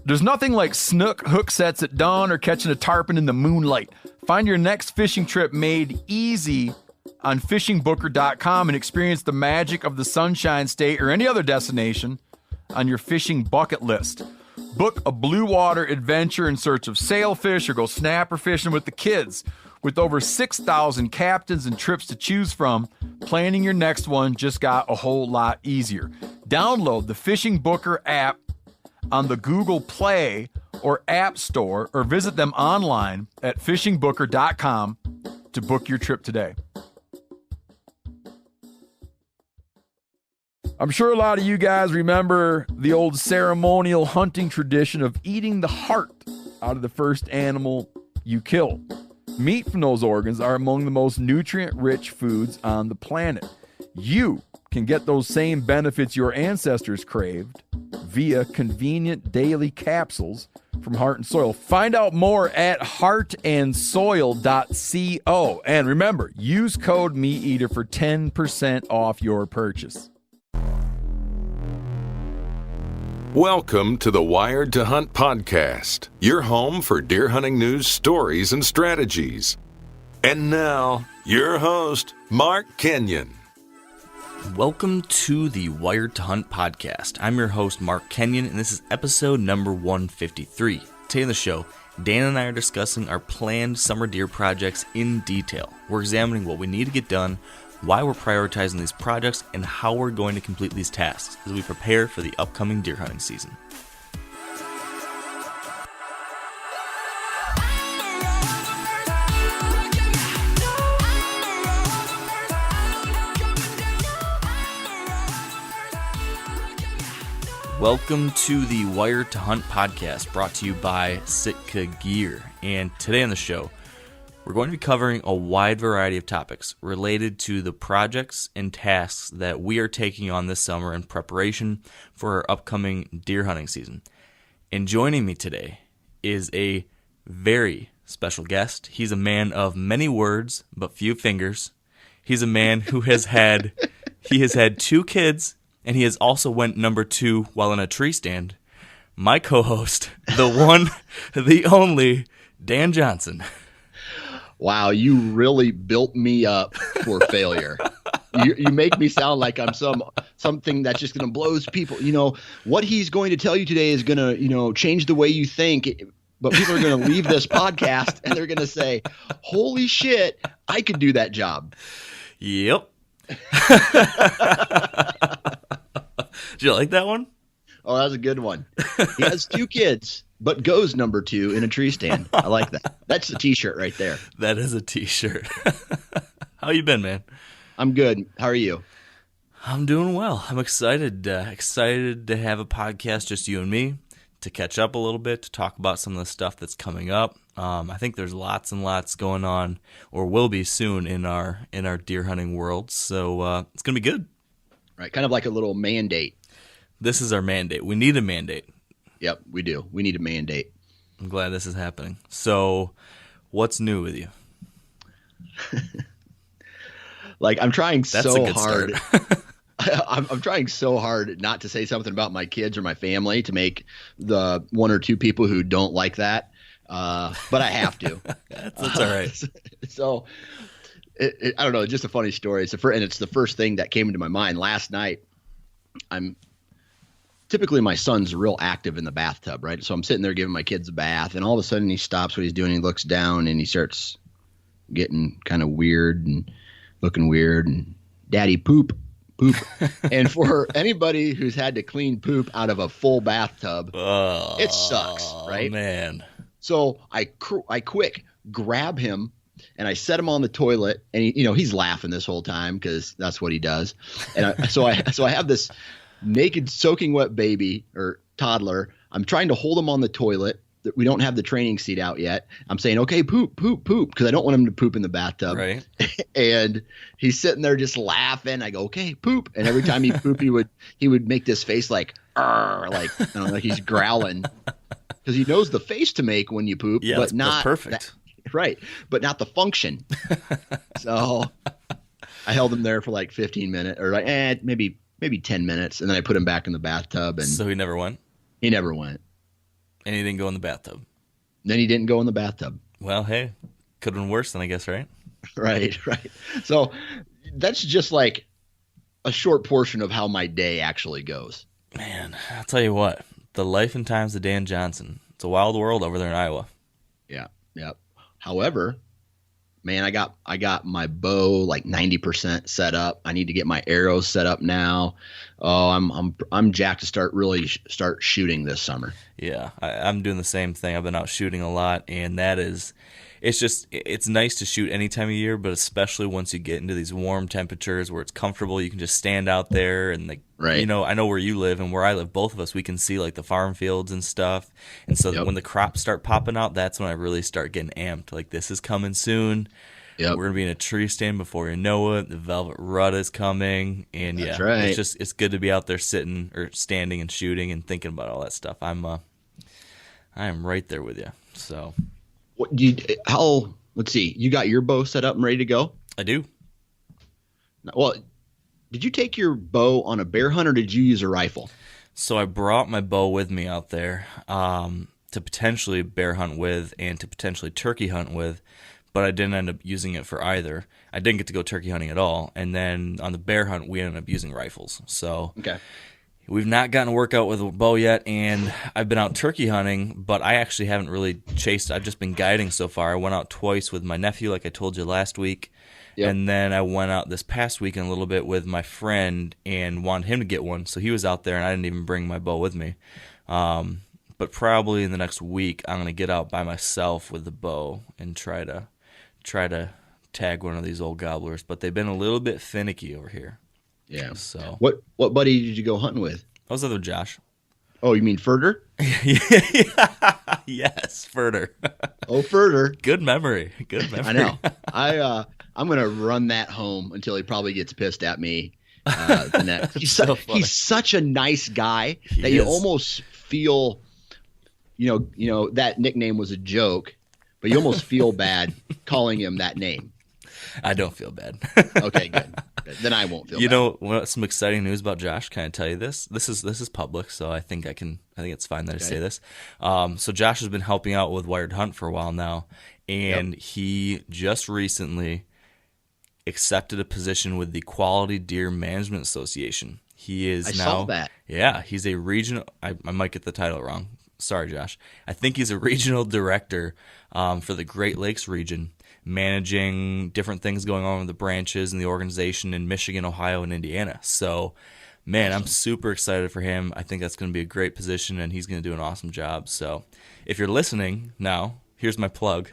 There's nothing like snook hook sets at dawn or catching a tarpon in the moonlight. Find your next fishing trip made easy on fishingbooker.com and experience the magic of the Sunshine State or any other destination on your fishing bucket list. Book a blue water adventure in search of sailfish or go snapper fishing with the kids. With over 6,000 captains and trips to choose from, planning your next one just got a whole lot easier. Download the Fishing Booker app on the Google Play or App Store, or visit them online at fishingbooker.com to book your trip today. I'm sure a lot of you guys remember the old ceremonial hunting tradition of eating the heart out of the first animal you kill. Meat from those organs are among the most nutrient-rich foods on the planet. You can get those same benefits your ancestors craved via convenient daily capsules from Heart and Soil. Find out more at heartandsoil.co. And remember, use code MeatEater for 10% off your purchase. Welcome to the Wired to Hunt podcast, your home for deer hunting news, stories, and strategies. And now, your host, Mark Kenyon. Welcome to the Wired to Hunt podcast. I'm your host, Mark Kenyon, and this is episode number 153. Today on the show, Dan and I are discussing our planned summer deer projects in detail. We're examining what we need to get done, why we're prioritizing these projects, and how we're going to complete these tasks as we prepare for the upcoming deer hunting season. Welcome to the Wired to Hunt podcast, brought to you by Sitka Gear. And today on the show, we're going to be covering a wide variety of topics related to the projects and tasks that we are taking on this summer in preparation for our upcoming deer hunting season. And joining me today is a very special guest. He's a man of many words but few fingers. He's a man who has had 2 kids, and he has also went number 2 while in a tree stand. My co-host, the one, the only, Dan Johnson. Wow, you really built me up for failure. You make me sound like I'm something that's just going to blow people. You know, what he's going to tell you today is going to, change the way you think. But people are going to leave this podcast and they're going to say, holy shit, I could do that job. Yep. Did you like that one? Oh, that was a good one. He has 2 kids, but goes number 2 in a tree stand. I like that. That's a t-shirt right there. That is a t-shirt. How you been, man? I'm good. How are you? I'm doing well. I'm excited to have a podcast, just you and me, to catch up a little bit, to talk about some of the stuff that's coming up. I think there's lots and lots going on, or will be soon, in our deer hunting world. So it's gonna be good. Right, kind of like a little mandate. This is our mandate. We need a mandate. Yep, we do. We need a mandate. I'm glad this is happening. So, what's new with you? I'm trying so hard. Start. I'm trying so hard not to say something about my kids or my family to make the 1 or 2 people who don't like that. But I have to. That's all right. So, I don't know. Just a funny story. It's the first thing that came into my mind last night. Typically my son's real active in the bathtub, right? So I'm sitting there giving my kids a bath, and all of a sudden he stops what he's doing. He looks down and he starts getting kind of weird and looking weird, and daddy poop. And for anybody who's had to clean poop out of a full bathtub, it sucks, right? Man. So I quick grab him and I set him on the toilet, and he's laughing this whole time because that's what he does. And so I have this naked, soaking wet baby or toddler. I'm trying to hold him on the toilet. We don't have the training seat out yet. I'm saying, okay, poop, because I don't want him to poop in the bathtub. Right. And he's sitting there just laughing. I go, okay, poop. And every time he poop, he would make this face like he's growling, because he knows the face to make when you poop, yeah, but not perfect. Right, but not the function. So I held him there for like 15 minutes, or maybe 10 minutes, and then I put him back in the bathtub. And so he never went? He never went. And he didn't go in the bathtub. Then he didn't go in the bathtub. Well, hey, could have been worse then, I guess, right? Right. So that's just like a short portion of how my day actually goes. Man, I'll tell you what, the life and times of Dan Johnson. It's a wild world over there in Iowa. Yeah. However, man, I got my bow like 90% set up. I need to get my arrows set up now. Oh, I'm jacked to start shooting this summer. Yeah, I'm doing the same thing. I've been out shooting a lot, and it's nice to shoot any time of year, but especially once you get into these warm temperatures where it's comfortable, you can just stand out there and right. I know where you live and where I live, both of us, we can see like the farm fields and stuff. And so when the crops start popping out, that's when I really start getting amped. Like, this is coming soon. Yep. We're going to be in a tree stand before you know it. The velvet rut is coming. And that's right. It's good to be out there sitting or standing and shooting and thinking about all that stuff. I am right there with you. So let's see, you got your bow set up and ready to go? I do. Well, did you take your bow on a bear hunt or did you use a rifle? So I brought my bow with me out there to potentially bear hunt with and to potentially turkey hunt with, but I didn't end up using it for either. I didn't get to go turkey hunting at all. And then on the bear hunt, we ended up using rifles. So we've not gotten a workout with a bow yet, and I've been out turkey hunting, but I actually haven't really chased. I've just been guiding so far. I went out twice with my nephew, like I told you last week. Yep. And then I went out this past weekend a little bit with my friend and wanted him to get one. So he was out there, and I didn't even bring my bow with me. But probably in the next week, I'm going to get out by myself with the bow and try to tag one of these old gobblers. But they've been a little bit finicky over here. Yeah. So what buddy did you go hunting with? I was with Josh. Oh, you mean Furter? Yes, Furter. Oh, Furter. Good memory. I know. I'm gonna run that home until he probably gets pissed at me. He's such a nice guy that you almost feel, you know that nickname was a joke, but you almost feel bad calling him that name. I don't feel bad. Okay, good. Then I won't feel bad. You know, some exciting news about Josh. Can I tell you this? This is public, so I think it's fine that I say this. So Josh has been helping out with Wired Hunt for a while now, and he just recently accepted a position with the Quality Deer Management Association. He is I saw that. Yeah, he's a regional. I might get the title wrong. Sorry, Josh. I think he's a regional director for the Great Lakes region, managing different things going on with the branches and the organization in Michigan, Ohio, and Indiana. So, man, I'm super excited for him. I think that's going to be a great position, and he's going to do an awesome job. So, if you're listening now, here's my plug.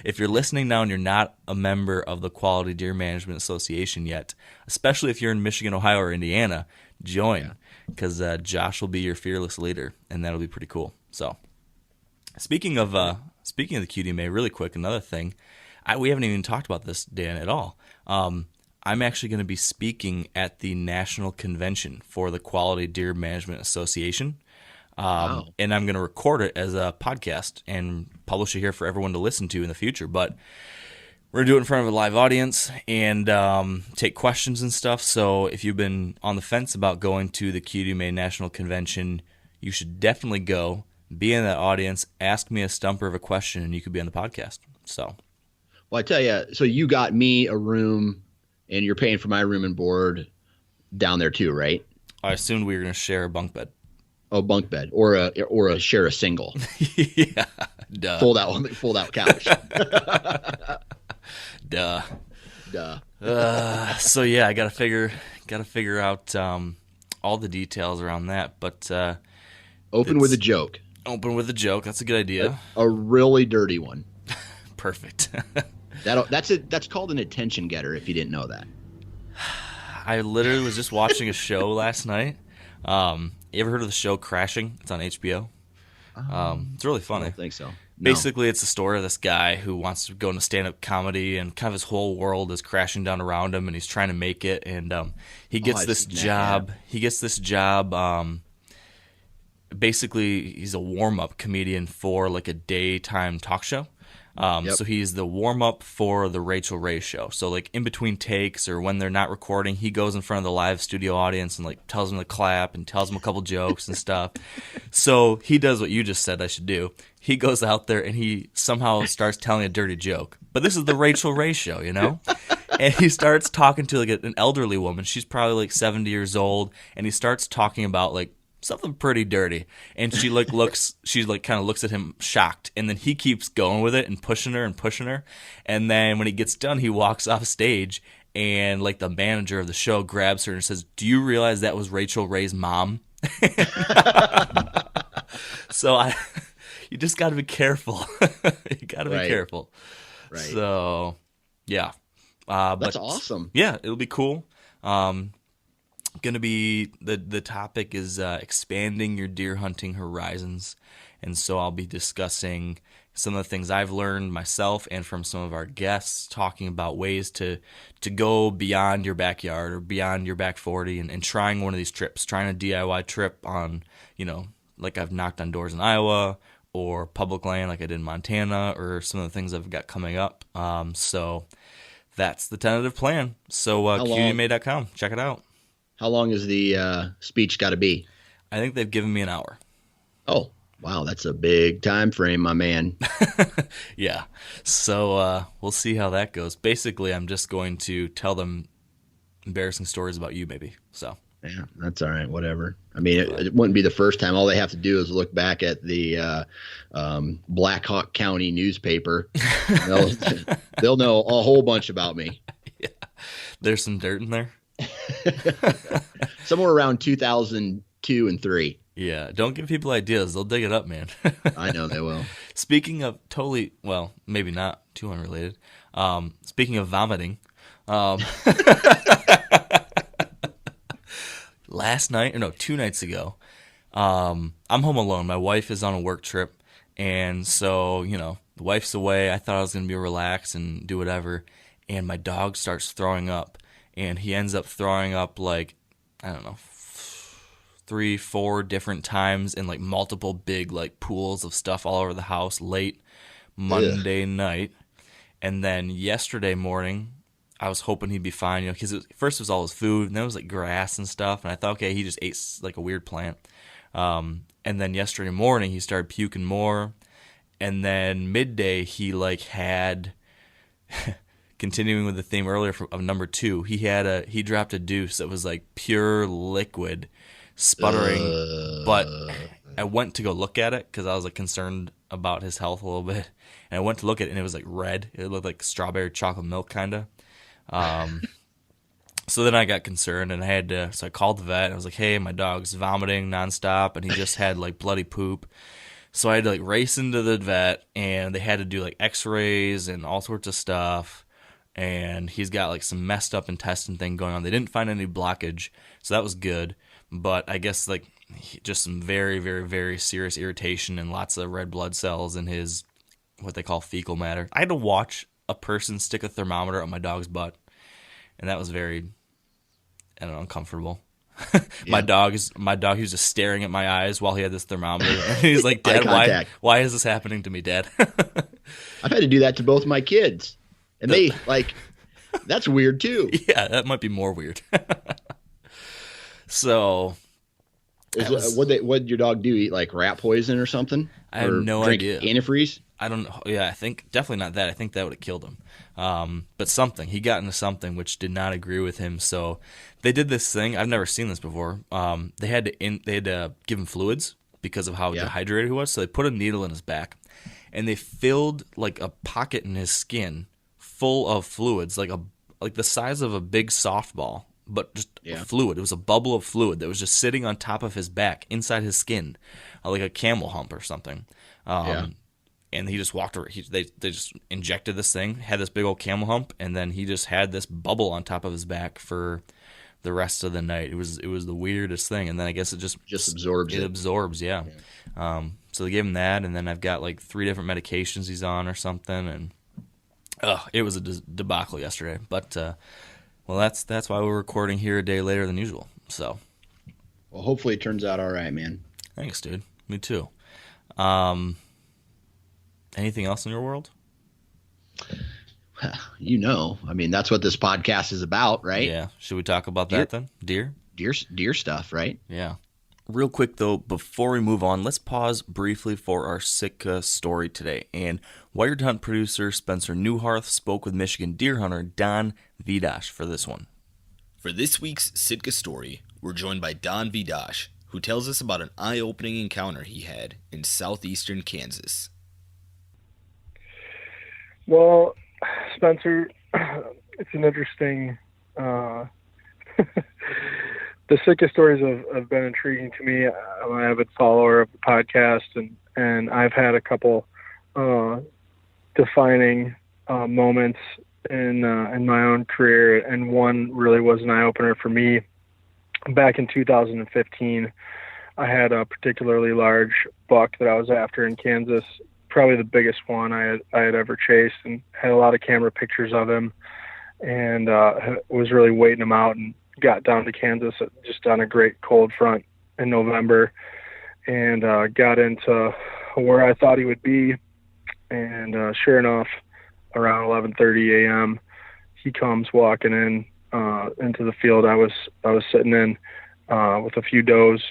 If you're listening now and you're not a member of the Quality Deer Management Association yet, especially if you're in Michigan, Ohio, or Indiana, join, because Josh will be your fearless leader, and that'll be pretty cool. So, speaking of the QDMA, really quick, another thing. We haven't even talked about this, Dan, at all. I'm actually going to be speaking at the national convention for the Quality Deer Management Association. And I'm going to record it as a podcast and publish it here for everyone to listen to in the future. But we're going to do it in front of a live audience and take questions and stuff. So if you've been on the fence about going to the QDMA National Convention, you should definitely go, be in that audience, ask me a stumper of a question, and you could be on the podcast. So... Well, I tell you, so you got me a room, and you're paying for my room and board down there too, right? I assumed we were going to share a bunk bed. Oh, bunk bed, or share a single. Yeah, duh. Fold out couch. Duh. So yeah, I got to figure out all the details around that. But open with a joke. Open with a joke. That's a good idea. A really dirty one. Perfect. That's called an attention getter, if you didn't know that. I literally was just watching a show last night. You ever heard of the show Crashing? It's on HBO. It's really funny. I don't think so. No. Basically, it's the story of this guy who wants to go into stand-up comedy, and kind of his whole world is crashing down around him, and he's trying to make it. And he gets this job. Yeah. He gets this job. Basically, he's a warm-up comedian for like a daytime talk show. Yep. So he's the warm-up for the Rachel Ray show. So, like, in between takes or when they're not recording, he goes in front of the live studio audience and, like, tells them to clap and tells them a couple jokes and stuff. So he does what you just said I should do. He goes out there and he somehow starts telling a dirty joke. But this is the Rachel Ray show, you know? And he starts talking to, like, an elderly woman. She's probably, like, 70 years old. And he starts talking about, like, something pretty dirty, and she like looks, she like kind of looks at him shocked, and then he keeps going with it and pushing her, and then when he gets done, he walks off stage, and like the manager of the show grabs her and says, "Do you realize that was Rachel Ray's mom?" So you just got to be careful. You got to be careful. Right. So yeah, that's awesome. Yeah, it'll be cool. Going to be the topic is expanding your deer hunting horizons, and so I'll be discussing some of the things I've learned myself and from some of our guests, talking about ways to go beyond your backyard or beyond your back 40 and trying one of these trips, trying a DIY trip on, you know, like I've knocked on doors in Iowa or public land like I did in Montana, or some of the things I've got coming up. So that's the tentative plan. So QDMA.com, check it out. How long is the speech got to be? I think they've given me an hour. Oh, wow. That's a big time frame, my man. Yeah. So we'll see how that goes. Basically, I'm just going to tell them embarrassing stories about you, maybe. So yeah, that's all right. Whatever. I mean, it wouldn't be the first time. All they have to do is look back at the Black Hawk County newspaper. They'll know a whole bunch about me. Yeah. There's some dirt in there. Somewhere around 2002 and 3. Yeah, don't give people ideas. They'll dig it up, man. I know they will. Speaking of totally, well, maybe not too unrelated. Speaking of vomiting, last night, or no, 2 nights ago, I'm home alone. My wife is on a work trip, and so, you know, the wife's away. I thought I was going to be relaxed and do whatever, and my dog starts throwing up. And he ends up throwing up, like, I don't know, 3-4 different times in, like, multiple big, like, pools of stuff all over the house late Monday night. And then yesterday morning, I was hoping he'd be fine, you know, because first it was all his food, and then it was, like, grass and stuff. And I thought, okay, he just ate, like, a weird plant. And then yesterday morning, he started puking more. And then midday, he, like, had... Continuing with the theme earlier of number 2, he dropped a deuce that was like pure liquid, sputtering. But I went to go look at it because I was like concerned about his health a little bit, and I went to look at it and it was like red. It looked like strawberry chocolate milk kind of. So then I got concerned and so I called the vet and I was like, "Hey, my dog's vomiting nonstop and he just had like bloody poop." So I had to like race into the vet and they had to do like X-rays and all sorts of stuff. And he's got like some messed up intestine thing going on. They didn't find any blockage, so that was good. But I guess like just some very, very, very serious irritation and lots of red blood cells in his what they call fecal matter. I had to watch a person stick a thermometer on my dog's butt, and that was very, I don't know, uncomfortable. My dog, he was just staring at my eyes while he had this thermometer. And he's like, "Dad, why is this happening to me, Dad?" I've had to do that to both my kids. And they, like, that's weird, too. Yeah, that might be more weird. So. What did your dog do? Eat, like, rat poison or something? I have no idea. Antifreeze? I don't know. Yeah, I think definitely not that. I think that would have killed him. But something. He got into something which did not agree with him. So they did this thing. I've never seen this before. They had to give him fluids because of how dehydrated he was. So they put a needle in his back. And they filled, like, a pocket in his skin full of fluids, like the size of a big softball, but just fluid. It was a bubble of fluid that was just sitting on top of his back, inside his skin, like a camel hump or something. And he just walked around. They just injected this thing, had this big old camel hump, and then he just had this bubble on top of his back for the rest of the night. It was the weirdest thing. And then I guess it just absorbs. It absorbs, yeah. So they gave him that, and then I've got like 3 different medications he's on or something, and it was a debacle yesterday. But well, that's why we're recording here a day later than usual. So, well, hopefully it turns out all right, man. Thanks, dude. Me too. Anything else in your world? I mean, that's what this podcast is about, right? Yeah. Should we talk about that then? Deer? Deer stuff, right? Yeah. Real quick, though, before we move on, let's pause briefly for our Sitka story today. And Wired Hunt producer Spencer Newharth spoke with Michigan deer hunter Don Vidash for this one. For this week's Sitka story, we're joined by Don Vidash, who tells us about an eye-opening encounter he had in southeastern Kansas. Well, Spencer, it's an interesting... The Sitka stories have been intriguing to me. I'm an avid follower of the podcast, and I've had a couple defining moments in my own career, and one really was an eye-opener for me. Back in 2015, I had a particularly large buck that I was after in Kansas, probably the biggest one I had ever chased, and had a lot of camera pictures of him, and was really waiting him out, and got down to Kansas just on a great cold front in November, and got into where I thought he would be. And sure enough, around 11:30 a.m., he comes walking in into the field I was sitting in with a few does,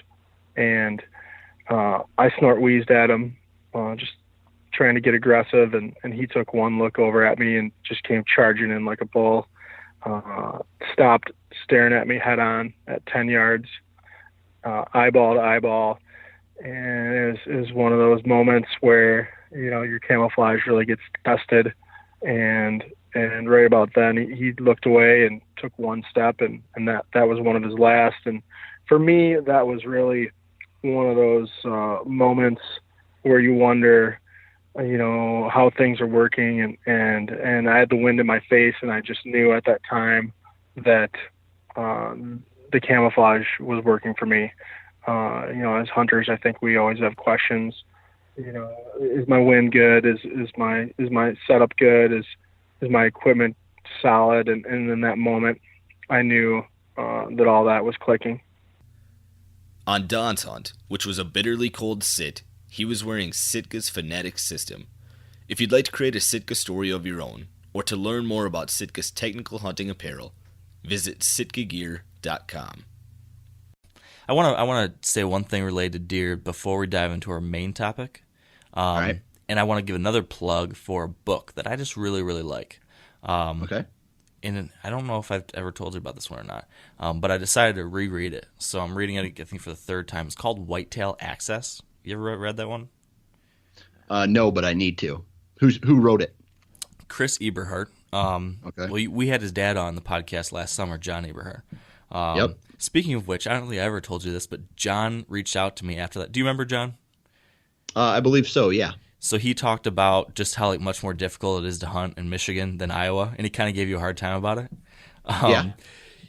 and I snort wheezed at him, just trying to get aggressive, and he took one look over at me and just came charging in like a bull. Stopped staring at me head on at 10 yards, eyeball to eyeball. And it was one of those moments where, your camouflage really gets tested. And right about then he looked away and took one step, and that was one of his last. And for me, that was really one of those moments where you wonder, how things are working, and I had the wind in my face, and I just knew at that time that the camouflage was working for me. As hunters, I think we always have questions. Is my wind good? Is my setup good? Is my equipment solid? And in that moment, I knew that all that was clicking. On Don's hunt, which was a bitterly cold sit, he was wearing Sitka's Fanatic system. If you'd like to create a Sitka story of your own, or to learn more about Sitka's technical hunting apparel, visit sitkagear.com. I want to say one thing related to deer before we dive into our main topic. All right. And I want to give another plug for a book that I just really, really like. Okay. And I don't know if I've ever told you about this one or not, but I decided to reread it. So I'm reading it, I think, for the third time. It's called Whitetail Access. You ever read that one? No, but I need to. Who wrote it? Chris Eberhardt. Okay. Well, we had his dad on the podcast last summer, John Eberhardt. Yep. Speaking of which, I don't think I ever told you this, but John reached out to me after that. Do you remember John? I believe so, yeah. So he talked about just how much more difficult it is to hunt in Michigan than Iowa, and he kind of gave you a hard time about it. Yeah.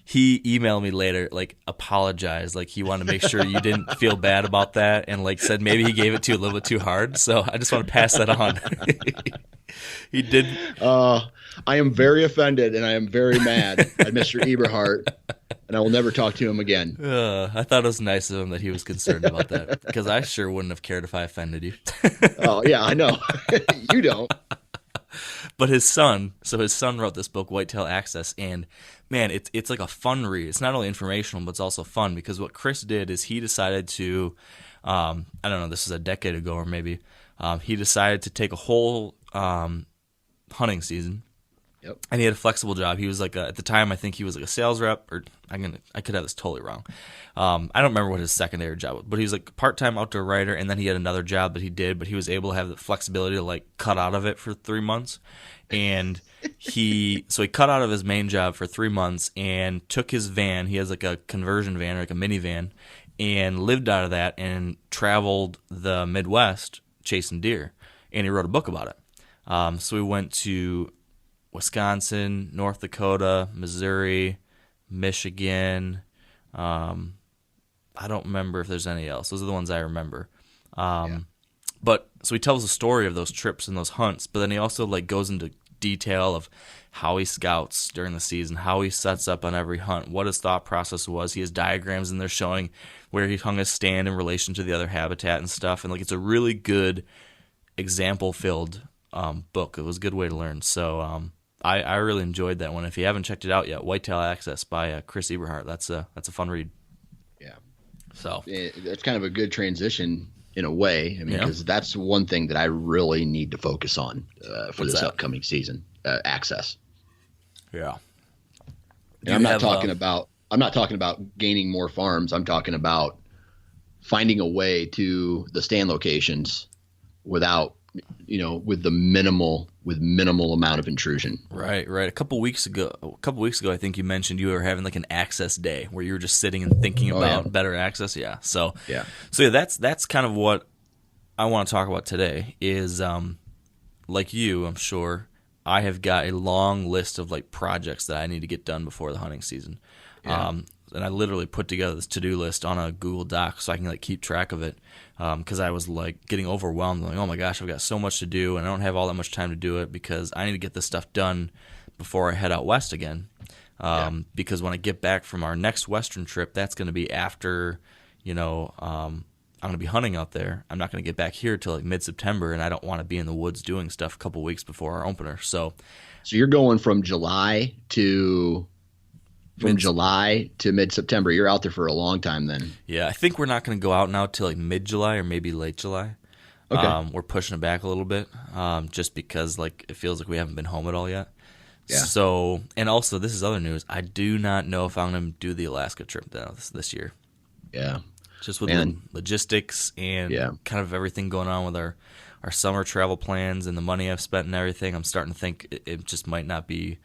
He emailed me later, apologized, he wanted to make sure you didn't feel bad about that, and said maybe he gave it to you a little bit too hard. So I just want to pass that on. He did. I am very offended, and I am very mad at Mr. Eberhardt, and I will never talk to him again. I thought it was nice of him that he was concerned about that, because I sure wouldn't have cared if I offended you. Oh, yeah, I know. You don't. But his son wrote this book, Whitetail Access, and man, it's like a fun read. It's not only informational, but it's also fun, because what Chris did is he decided to, I don't know, this is a decade ago or maybe, he decided to take a whole hunting season. Yep. And he had a flexible job. He was at the time, I think he was a sales rep, or I could have this totally wrong. I don't remember what his secondary job was, but he was a part-time outdoor writer, and then he had another job that he did, but he was able to have the flexibility to cut out of it for 3 months. And he cut out of his main job for 3 months and took his van. He has a conversion van or a minivan, and lived out of that and traveled the Midwest chasing deer. And he wrote a book about it. So we went to Wisconsin, North Dakota, Missouri, Michigan. I don't remember if there's any else. Those are the ones I remember. But so he tells the story of those trips and those hunts, but then he also goes into detail of how he scouts during the season, how he sets up on every hunt, what his thought process was. He has diagrams in there showing where he hung his stand in relation to the other habitat and stuff. And it's a really good example-filled book. It was a good way to learn. So I really enjoyed that one. If you haven't checked it out yet, Whitetail Access by Chris Eberhardt. That's a fun read. Yeah. So It's kind of a good transition in a way. I mean, because that's one thing that I really need to focus on for this upcoming season, access. Yeah. And I'm not talking about gaining more farms. I'm talking about finding a way to the stand locations without, with minimal amount of intrusion. Right. A couple weeks ago, I think you mentioned you were having like an access day where you were just sitting and thinking about better access. Yeah. So that's kind of what I want to talk about today is, like you, I'm sure I have got a long list of like projects that I need to get done before the hunting season. Yeah. And I literally put together this to-do list on a Google Doc so I can like keep track of it, because I was like getting overwhelmed, like, oh my gosh, I've got so much to do and I don't have all that much time to do it because I need to get this stuff done before I head out west again. Because when I get back from our next western trip, that's going to be after, I'm going to be hunting out there. I'm not going to get back here till like mid-September, and I don't want to be in the woods doing stuff a couple weeks before our opener. So you're going from July to mid-September. You're out there for a long time then. Yeah, I think we're not going to go out now till like mid-July or maybe late July. Okay. We're pushing it back a little bit, just because like it feels like we haven't been home at all yet. Yeah. So, and also this is other news. I do not know if I'm going to do the Alaska trip this year. Yeah. Just with logistics and kind of everything going on with our summer travel plans and the money I've spent and everything, I'm starting to think it just might not be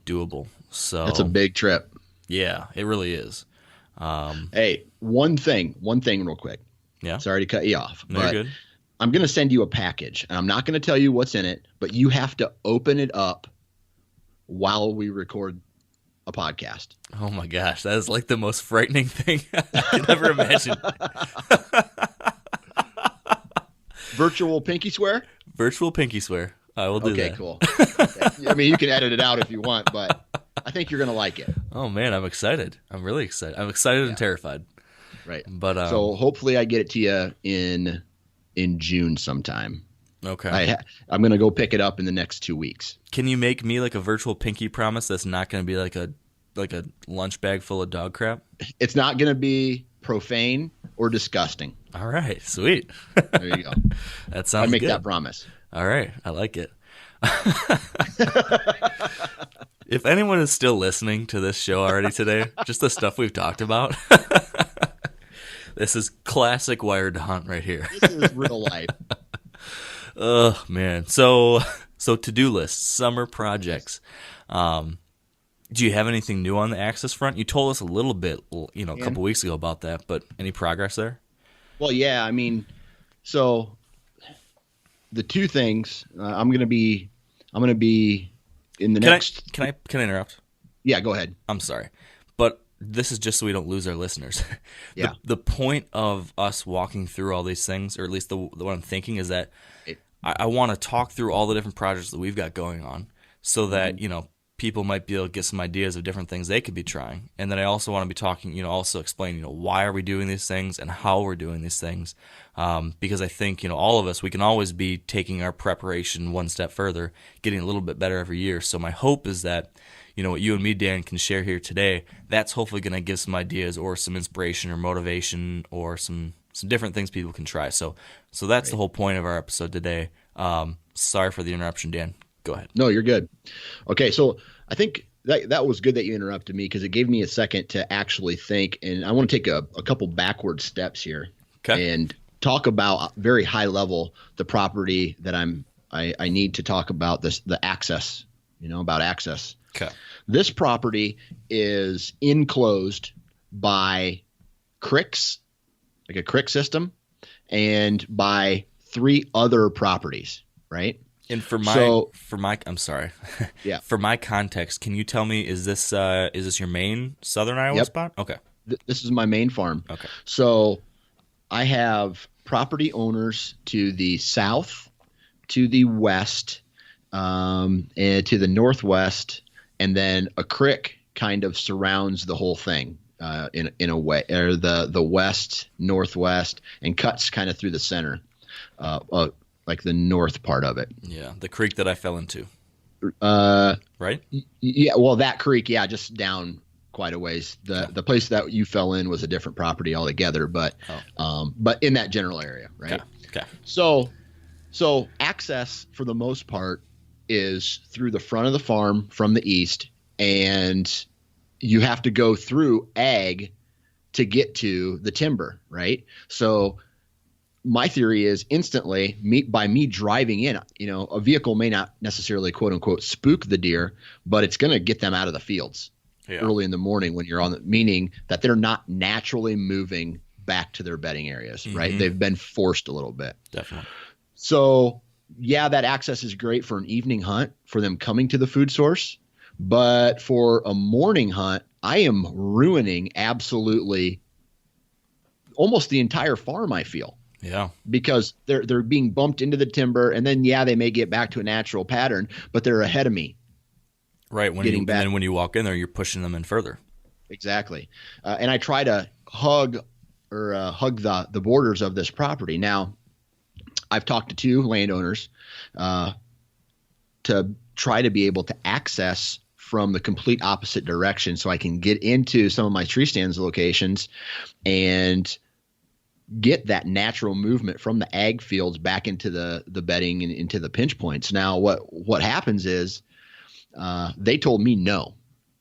doable. So that's a big trip. Yeah, it really is. Hey, one thing real quick. Yeah. Sorry to cut you off. No, but you're good. I'm going to send you a package, and I'm not going to tell you what's in it, but you have to open it up while we record a podcast. Oh my gosh, that is like the most frightening thing I could ever imagine. Virtual pinky swear? Virtual pinky swear. I will do that. Okay, cool. Okay. I mean, you can edit it out if you want, but I think you're going to like it. Oh man, I'm excited. I'm really excited. I'm excited and terrified. Right. But so hopefully I get it to you in June sometime. Okay. I'm going to go pick it up in the next 2 weeks. Can you make me like a virtual pinky promise that's not going to be like a lunch bag full of dog crap? It's not going to be profane or disgusting. All right. Sweet. There you go. That sounds good. I make that promise. All right. I like it. If anyone is still listening to this show already today, just the stuff we've talked about, this is classic Wired to Hunt right here. This is real life. Oh man. So to-do lists, summer projects. Do you have anything new on the access front? You told us a little bit, a couple weeks ago about that, but any progress there? Well, yeah. I mean, so the two things I'm going to be in the next. Can I interrupt? Yeah, go ahead. I'm sorry, but this is just so we don't lose our listeners. Yeah. The point of us walking through all these things, or at least the what I'm thinking, is that I want to talk through all the different projects that we've got going on, so that people might be able to get some ideas of different things they could be trying. And then I also want to be talking, also explaining, why are we doing these things and how we're doing these things. Because I think, all of us, we can always be taking our preparation one step further, getting a little bit better every year. So my hope is that, what you and me, Dan, can share here today, that's hopefully going to give some ideas or some inspiration or motivation or some different things people can try. So that's the whole point of our episode today. Sorry for the interruption, Dan. Go ahead. No, you're good. Okay, so I think that was good that you interrupted me because it gave me a second to actually think, and I want to take a couple backward steps here and talk about very high level the property that I need to talk about the access, about access. Okay. This property is enclosed by cricks, like a crick system, and by 3 other properties, right? And for my, I'm sorry. Yeah. For my context, can you tell me, is this your main southern Iowa spot? Okay. This is my main farm. Okay. So I have property owners to the south, to the west, and to the northwest, and then a creek kind of surrounds the whole thing in a way, or the west, northwest, and cuts kind of through the center. Like the north part of it. Yeah, the creek that I fell into. right? Yeah, well, that creek, yeah, just down quite a ways. The place that you fell in was a different property altogether, but in that general area, right? Okay. So access for the most part is through the front of the farm from the east, and you have to go through ag to get to the timber, right? So my theory is instantly by me driving in, a vehicle may not necessarily quote unquote spook the deer, but it's going to get them out of the fields early in the morning when you're meaning that they're not naturally moving back to their bedding areas, right? They've been forced a little bit. Definitely. So yeah, that access is great for an evening hunt for them coming to the food source. But for a morning hunt, I am ruining absolutely almost the entire farm, I feel. Yeah. Because they're being bumped into the timber, and then they may get back to a natural pattern, but they're ahead of me. Right. And then when you walk in there, you're pushing them in further. Exactly. And I try to hug the borders of this property. Now, I've talked to 2 landowners to try to be able to access from the complete opposite direction so I can get into some of my tree stands locations and get that natural movement from the ag fields back into the bedding and into the pinch points. Now, what happens is they told me no.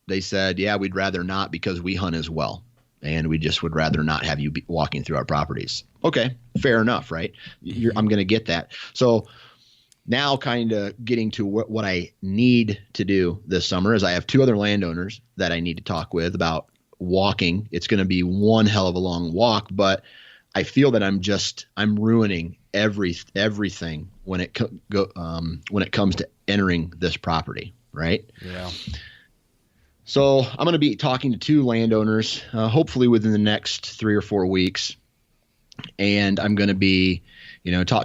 They said, yeah, we'd rather not because we hunt as well, and we just would rather not have you be walking through our properties. Okay, fair enough, right? I'm going to get that. So now kind of getting to what I need to do this summer is I have 2 other landowners that I need to talk with about walking. It's going to be one hell of a long walk, but I feel that I'm ruining everything when it comes to entering this property, right? Yeah. So I'm going to be talking to 2 landowners, hopefully within the next 3 or 4 weeks, and I'm going to be,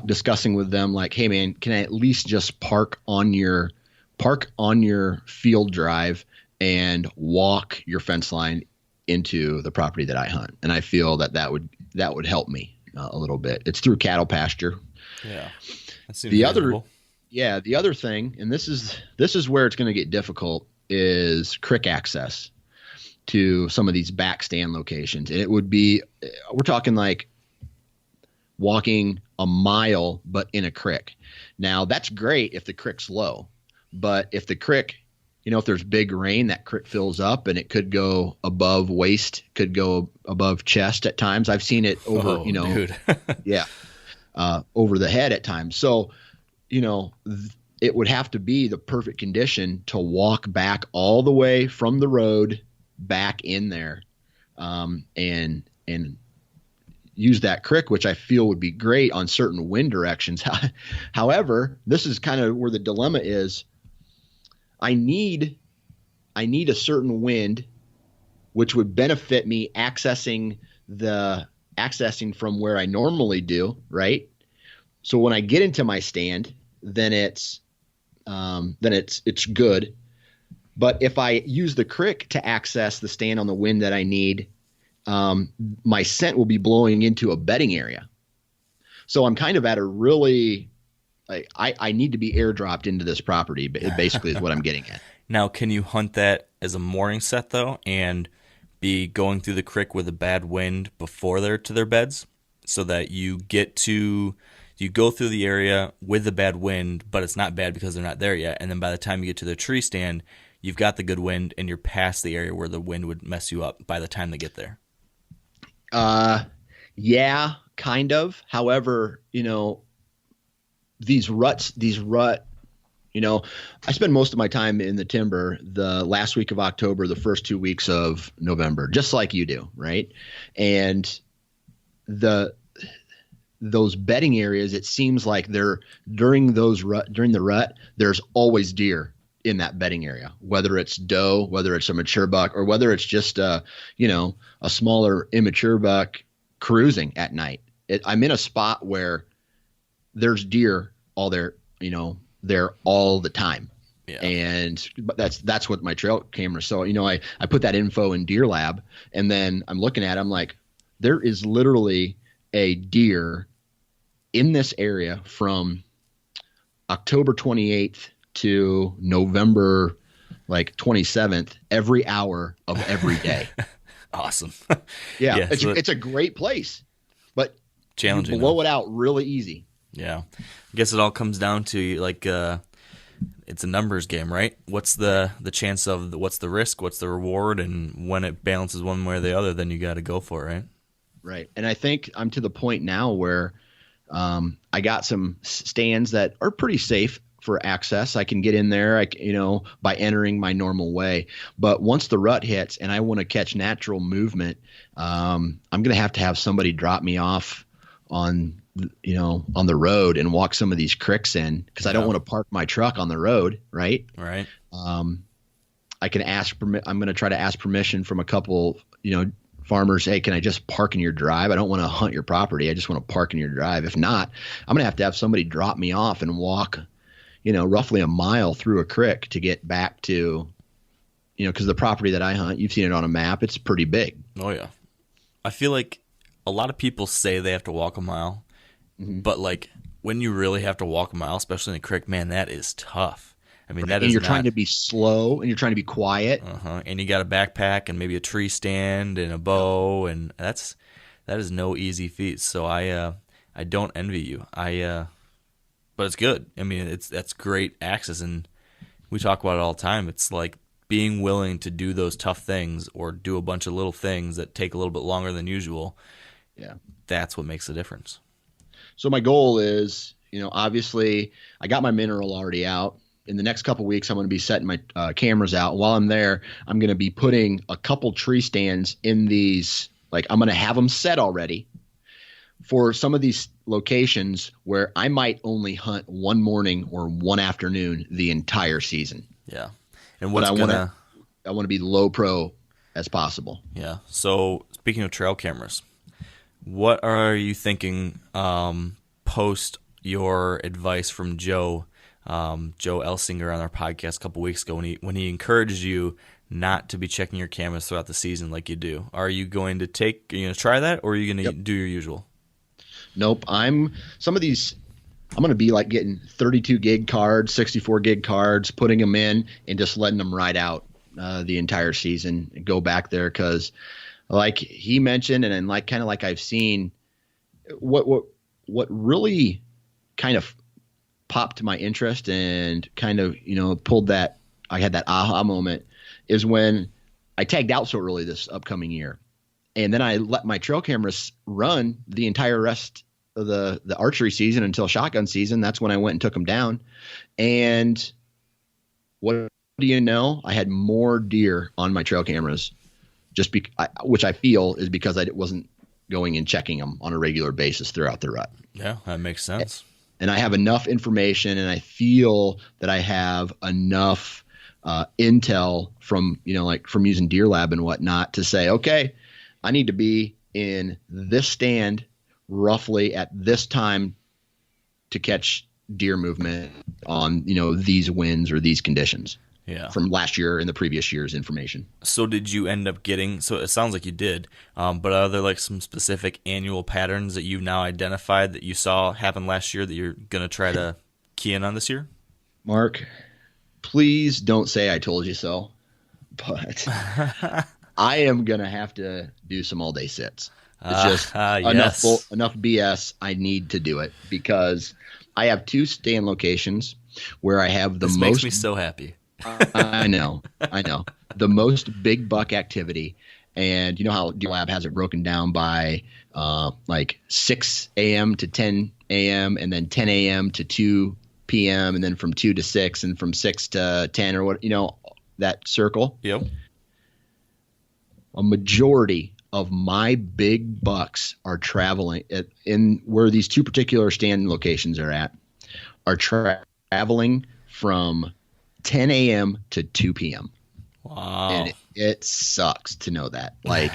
discussing with them like, hey man, can I at least just park on your field drive and walk your fence line into the property that I hunt? And I feel that would help me a little bit. It's through cattle pasture. Yeah. That seems reasonable. The other thing, and this is where it's going to get difficult, is creek access to some of these back stand locations. And it would be, we're talking like walking a mile, but in a creek. Now that's great if the creek's low, but if the creek, if there's big rain, that creek fills up and it could go above waist, could go above chest at times. I've seen it over, over the head at times. So, it would have to be the perfect condition to walk back all the way from the road back in there, and use that creek, which I feel would be great on certain wind directions. However, this is kind of where the dilemma is. I need a certain wind, which would benefit me accessing from where I normally do, right? So when I get into my stand, then it's good. But if I use the creek to access the stand on the wind that I need, my scent will be blowing into a bedding area. So I'm kind of at a really, I need to be airdropped into this property, basically is what I'm getting at. Now, can you hunt that as a morning set though, and be going through the creek with a bad wind before they're to their beds, so that you go through the area with the bad wind, but it's not bad because they're not there yet. And then by the time you get to the tree stand, you've got the good wind and you're past the area where the wind would mess you up by the time they get there. Yeah, kind of. However, these rut, I spend most of my time in the timber the last week of October, the first 2 weeks of November, just like you do. Right. And those bedding areas, it seems like during the rut, there's always deer in that bedding area, whether it's doe, whether it's a mature buck, or whether it's just a smaller immature buck cruising at night. I'm in a spot where there's deer all there, there all the time. Yeah. But that's what my trail camera. So, I put that info in Deer Lab, and then I'm looking at it, I'm like, there is literally a deer in this area from October 28th to November like 27th every hour of every day. Awesome. Yeah, so it's a great place, but challenging. you blow it out really easy. Yeah, I guess it all comes down to like it's a numbers game, right? What's the chance of what's the risk, what's the reward, and when it balances one way or the other, then you got to go for it, right? Right, and I think I'm to the point now where I got some stands that are pretty safe for access. I can get in there, by entering my normal way. But once the rut hits and I want to catch natural movement, I'm going to have somebody drop me off on the road and walk some of these cricks in, because I don't want to park my truck on the road. Right. Right. I can I'm going to try to ask permission from a couple, farmers. Hey, can I just park in your drive? I don't want to hunt your property. I just want to park in your drive. If not, I'm going to have somebody drop me off and walk, roughly a mile through a creek to get back to, because the property that I hunt, you've seen it on a map, it's pretty big. Oh yeah. I feel like a lot of people say they have to walk a mile, but like when you really have to walk a mile, especially in a creek, man, that is tough. I mean, that is. And you're trying to be slow and you're trying to be quiet. And you got a backpack and maybe a tree stand and a bow, and that is no easy feat. So I don't envy you. But it's good. I mean, that's great access, and we talk about it all the time. It's like being willing to do those tough things or do a bunch of little things that take a little bit longer than usual. Yeah, that's what makes the difference. So my goal is, obviously I got my mineral already out. In the next couple of weeks, I'm going to be setting my cameras out. While I'm there, I'm going to be putting a couple tree stands in these. Like, I'm going to have them set already for some of these locations where I might only hunt one morning or one afternoon the entire season. Yeah. And I want to be low pro as possible. Yeah. So speaking of trail cameras, what are you thinking post your advice from Joe Elsinger on our podcast a couple weeks ago when he encouraged you not to be checking your cameras throughout the season like you do? Are you going to try that, or are you going to do your usual? Nope. I'm going to be like getting 32 gig cards, 64 gig cards, putting them in and just letting them ride out the entire season and go back there. Cause like he mentioned, and like, kind of like I've seen, what really kind of popped my interest and kind of, pulled that, I had that aha moment, is when I tagged out so early this upcoming year. And then I let my trail cameras run the entire rest of the archery season until shotgun season. That's when I went and took them down. And what do you know? I had more deer on my trail cameras, which I feel is because I wasn't going and checking them on a regular basis throughout the rut. Yeah, that makes sense. And I have enough information, and I feel that I have enough intel from, from using Deer Lab and whatnot to say, okay, I need to be in this stand roughly at this time to catch deer movement on, these winds or these conditions. Yeah. From last year and the previous year's information. So did you end up getting, so it sounds like you did, but are there like some specific annual patterns that you've now identified that you saw happen last year that you're going to try to key in on this year? Mark, please don't say I told you so, but I am going to have to do some all day sits. It's just enough BS. I need to do it because I have 2 stand locations where I have the this most. Makes me so happy. I know. The most big buck activity. And you know how Deer Lab has it broken down by like 6 a.m. to 10 a.m. and then 10 a.m. to 2 p.m. and then from 2 to 6 and from 6 to 10 or what, that circle. Yep. A majority of my big bucks are traveling in where these 2 particular stand locations are at, are traveling from 10 a.m. to 2 p.m. Wow. And it sucks to know that. Like,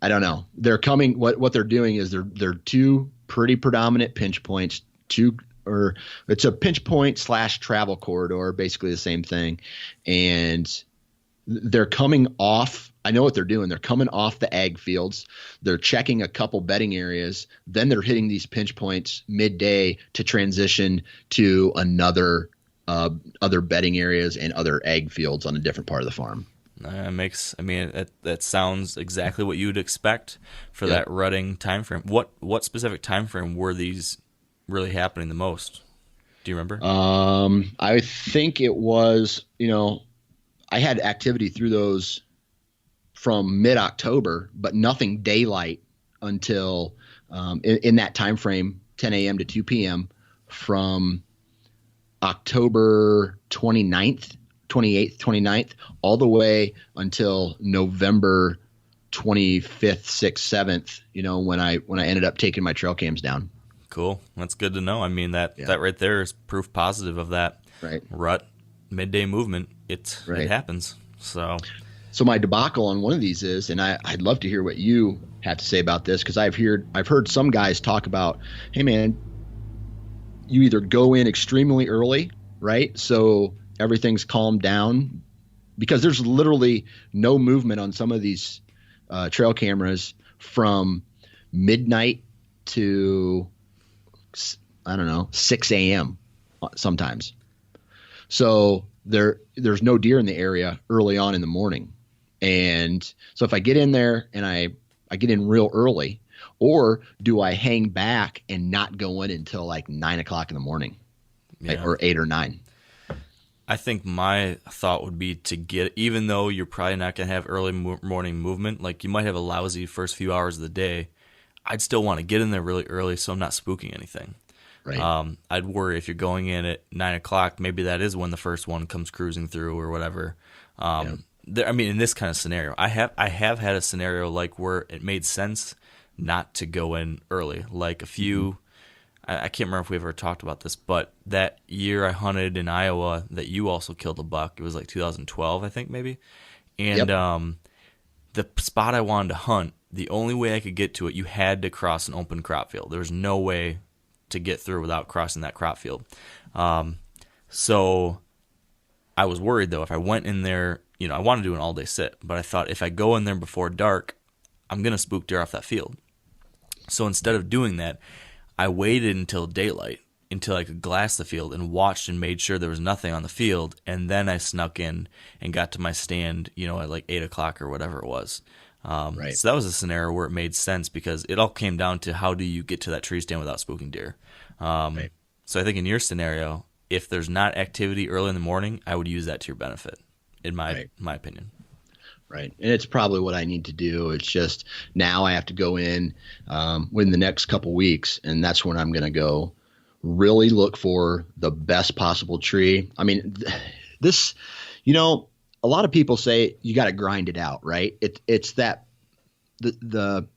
I don't know. They're coming. What they're doing is they're 2 pretty predominant pinch points. It's a pinch point / travel corridor, basically the same thing. And they're coming off I know what they're doing. They're coming off the ag fields. They're checking a couple bedding areas. Then they're hitting these pinch points midday to transition to other bedding areas and other ag fields on a different part of the farm. That sounds exactly what you would expect for that rutting time frame. What specific time frame were these really happening the most? Do you remember? I think it was, I had activity through those from mid-October, but nothing daylight until in that time frame, 10 a.m. to 2 p.m. from October 28th, 29th, all the way until November 25th, 6th, 7th, when I ended up taking my trail cams down. Cool. That's good to know. I mean, that right there is proof positive of that rut midday movement. It happens. So my debacle on one of these is, and I'd love to hear what you have to say about this, because I've heard some guys talk about, hey man, you either go in extremely early, right? So everything's calmed down, because there's literally no movement on some of these trail cameras from midnight to, 6 a.m. sometimes. So there's no deer in the area early on in the morning. And so if I get in there and I get in real early, or do I hang back and not go in until like 9 o'clock in the morning, or 8 or 9? I think my thought would be to get, even though you're probably not going to have early morning movement, like you might have a lousy first few hours of the day, I'd still want to get in there really early so I'm not spooking anything. Right. I'd worry if you're going in at 9 o'clock, maybe that is when the first one comes cruising through or whatever. In this kind of scenario, I have had a scenario like where it made sense not to go in early. Like a few, I can't remember if we ever talked about this, but that year I hunted in Iowa that you also killed a buck. It was like 2012, I think maybe. And the spot I wanted to hunt, the only way I could get to it, you had to cross an open crop field. There was no way to get through without crossing that crop field. So I was worried, though, if I went in there, I want to do an all-day sit, but I thought if I go in there before dark, I'm going to spook deer off that field. So instead of doing that, I waited until daylight, until I could glass the field, and watched and made sure there was nothing on the field, and then I snuck in and got to my stand, at like 8 o'clock or whatever it was. So that was a scenario where it made sense, because it all came down to how do you get to that tree stand without spooking deer. So I think in your scenario, if there's not activity early in the morning, I would use that to your benefit, in my opinion. Right. And it's probably what I need to do. It's just now I have to go in within the next couple weeks, and that's when I'm going to go really look for the best possible tree. I mean, this, a lot of people say you got to grind it out, right? It's that the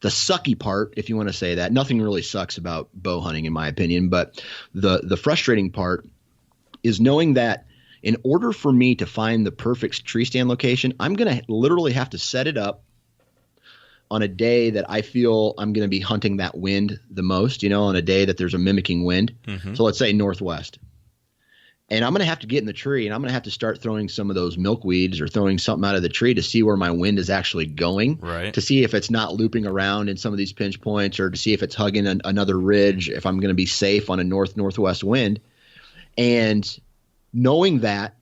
sucky part, if you want to say that. Nothing really sucks about bow hunting, in my opinion, but the frustrating part is knowing that in order for me to find the perfect tree stand location, I'm going to literally have to set it up on a day that I feel I'm going to be hunting that wind the most, on a day that there's a mimicking wind. Mm-hmm. So let's say northwest. And I'm going to have to get in the tree, and I'm going to have to start throwing some of those milkweeds or throwing something out of the tree to see where my wind is actually going, to see if it's not looping around in some of these pinch points, or to see if it's hugging another ridge, if I'm going to be safe on a northwest wind. And knowing that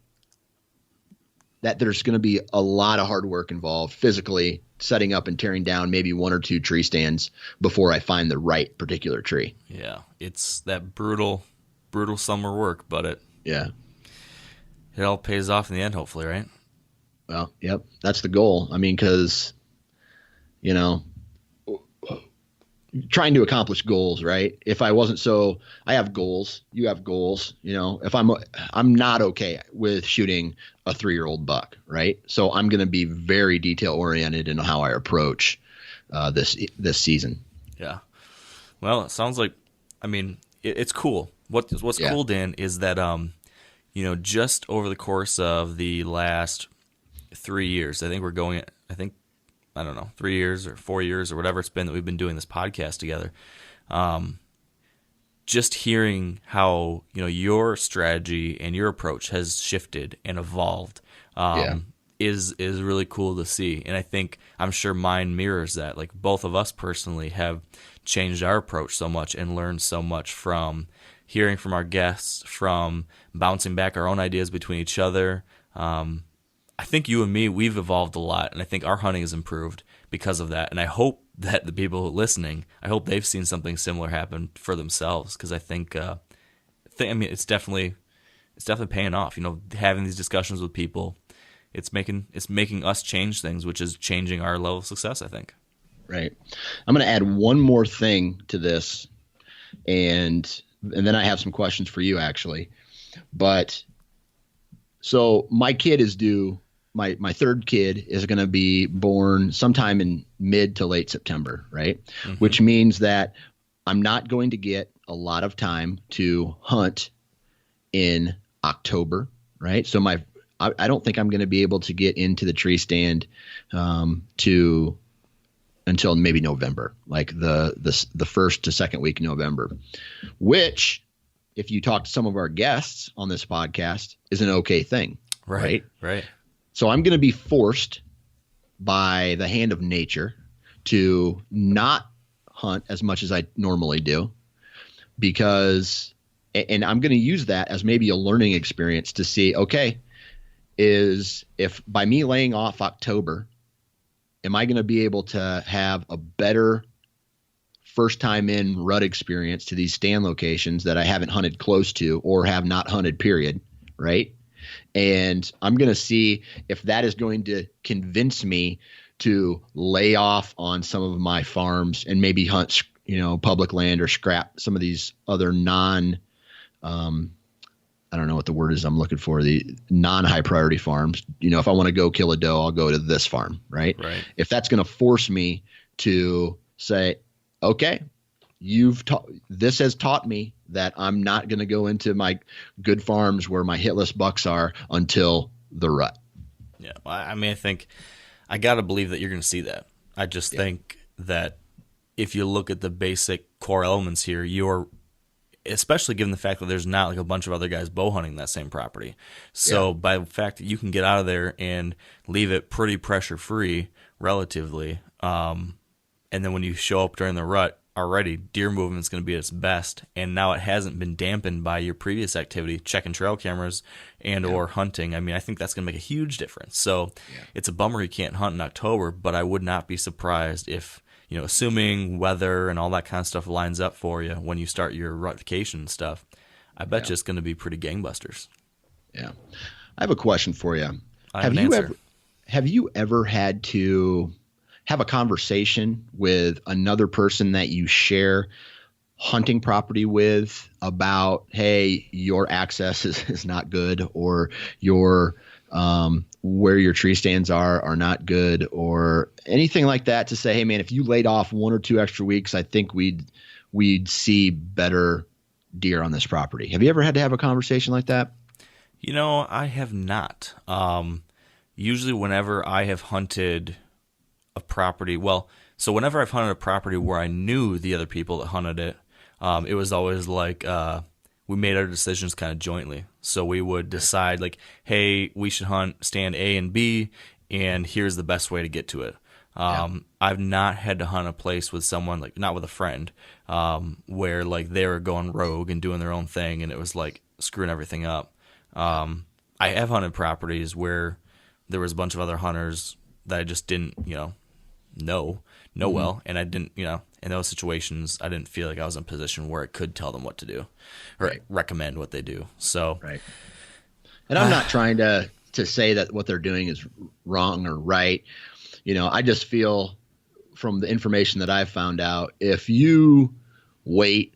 there's going to be a lot of hard work involved physically, setting up and tearing down maybe one or two tree stands before I find the right particular tree. Yeah, it's that brutal summer work, but it all pays off in the end, hopefully, right? Well, yep, that's the goal. I mean, because, trying to accomplish goals, right? If I wasn't I have goals, you have goals, if I'm not okay with shooting a 3-year-old buck, right? So I'm going to be very detail oriented in how I approach this season. Yeah. Well, it sounds like, it's cool. What's cool, Dan, is that, just over the course of the last 3 years, I think we're going, 3 years or 4 years or whatever it's been that we've been doing this podcast together. Just hearing how, your strategy and your approach has shifted and evolved. is really cool to see. And I'm sure mine mirrors that. Like, both of us personally have changed our approach so much and learned so much from hearing from our guests, from bouncing back our own ideas between each other. I think you and me, we've evolved a lot, and I think our hunting has improved because of that. And I hope that the people listening, I hope they've seen something similar happen for themselves, because I think, it's definitely paying off. You know, having these discussions with people, it's making us change things, which is changing our level of success, I think. Right. I'm going to add one more thing to this, and then I have some questions for you, actually. But so my kid is due. My third kid is going to be born sometime in mid to late September, right? Mm-hmm. Which means that I'm not going to get a lot of time to hunt in October, right? So I don't think I'm going to be able to get into the tree stand until maybe November, like the first to second week in November, which, if you talk to some of our guests on this podcast, is an okay thing, right? Right. So I'm going to be forced by the hand of nature to not hunt as much as I normally do, because, and I'm going to use that as maybe a learning experience to see, okay, if by me laying off October, am I going to be able to have a better first time in rut experience to these stand locations that I haven't hunted close to or have not hunted, period, right? And I'm going to see if that is going to convince me to lay off on some of my farms and maybe hunt, public land, or scrap some of these other I don't know what the word is I'm looking for, the non-high priority farms. If I want to go kill a doe, I'll go to this farm, right? Right. If that's going to force me to say, okay, this has taught me that I'm not going to go into my good farms where my hitless bucks are until the rut. Yeah. I think I got to believe that you're going to see that. I just think that if you look at the basic core elements here, especially given the fact that there's not like a bunch of other guys bow hunting that same property. So by the fact that you can get out of there and leave it pretty pressure free relatively, and then when you show up during the rut, already deer movement's going to be at its best, and now it hasn't been dampened by your previous activity, checking trail cameras and or hunting. I think that's going to make a huge difference. So it's a bummer you can't hunt in October, but I would not be surprised if, assuming weather and all that kind of stuff lines up for you when you start your rut vacation and stuff, I bet you it's going to be pretty gangbusters. Yeah. I have a question for you. Have you ever had to have a conversation with another person that you share hunting property with about, hey, your access is not good, or your where your tree stands are not good, or anything like that, to say, hey man, if you laid off 1 or 2 extra weeks, I think we'd see better deer on this property. Have you ever had to have a conversation like that? I have not. Usually whenever I have hunted a property, whenever I've hunted a property where I knew the other people that hunted it, it was always like we made our decisions kind of jointly. So we would decide like, hey, we should hunt stand A and B, and here's the best way to get to it. I've not had to hunt a place with someone, like not with a friend, where like they were going rogue and doing their own thing, and it was like screwing everything up. I have hunted properties where there was a bunch of other hunters that I just didn't, know well, and I didn't, in those situations, I didn't feel like I was in a position where I could tell them what to do or recommend what they do. So, and I'm not trying to say that what they're doing is wrong or right. I just feel from the information that I've found out, if you wait,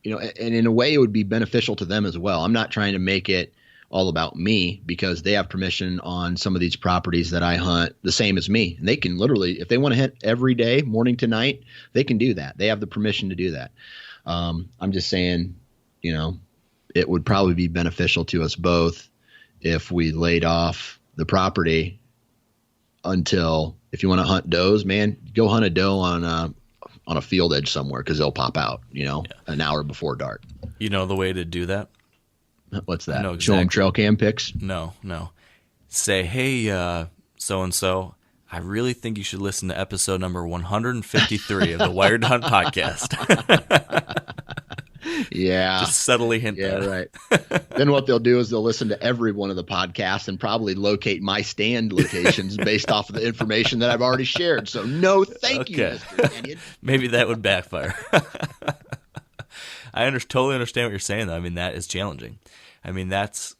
and in a way it would be beneficial to them as well. I'm not trying to make it all about me, because they have permission on some of these properties that I hunt the same as me. And they can literally, if they want to hunt every day, morning to night, they can do that. They have the permission to do that. I'm just saying, it would probably be beneficial to us both if we laid off the property until, if you want to hunt does, man, go hunt a doe on a field edge somewhere, because they'll pop out, an hour before dark. The way to do that? What's that? Exactly. Show them trail cam pics? No. say, hey, so-and-so, I really think you should listen to episode number 153 of the Wired to Hunt podcast. Yeah. Just subtly hint Yeah, that. right. Then what they'll do is they'll listen to every one of the podcasts and probably locate my stand locations based off of the information that I've already shared. So no, thank you, Okay. Mr. Kenyon. Maybe that would backfire. I totally understand what you're saying, though. I mean, that is challenging. I mean, that's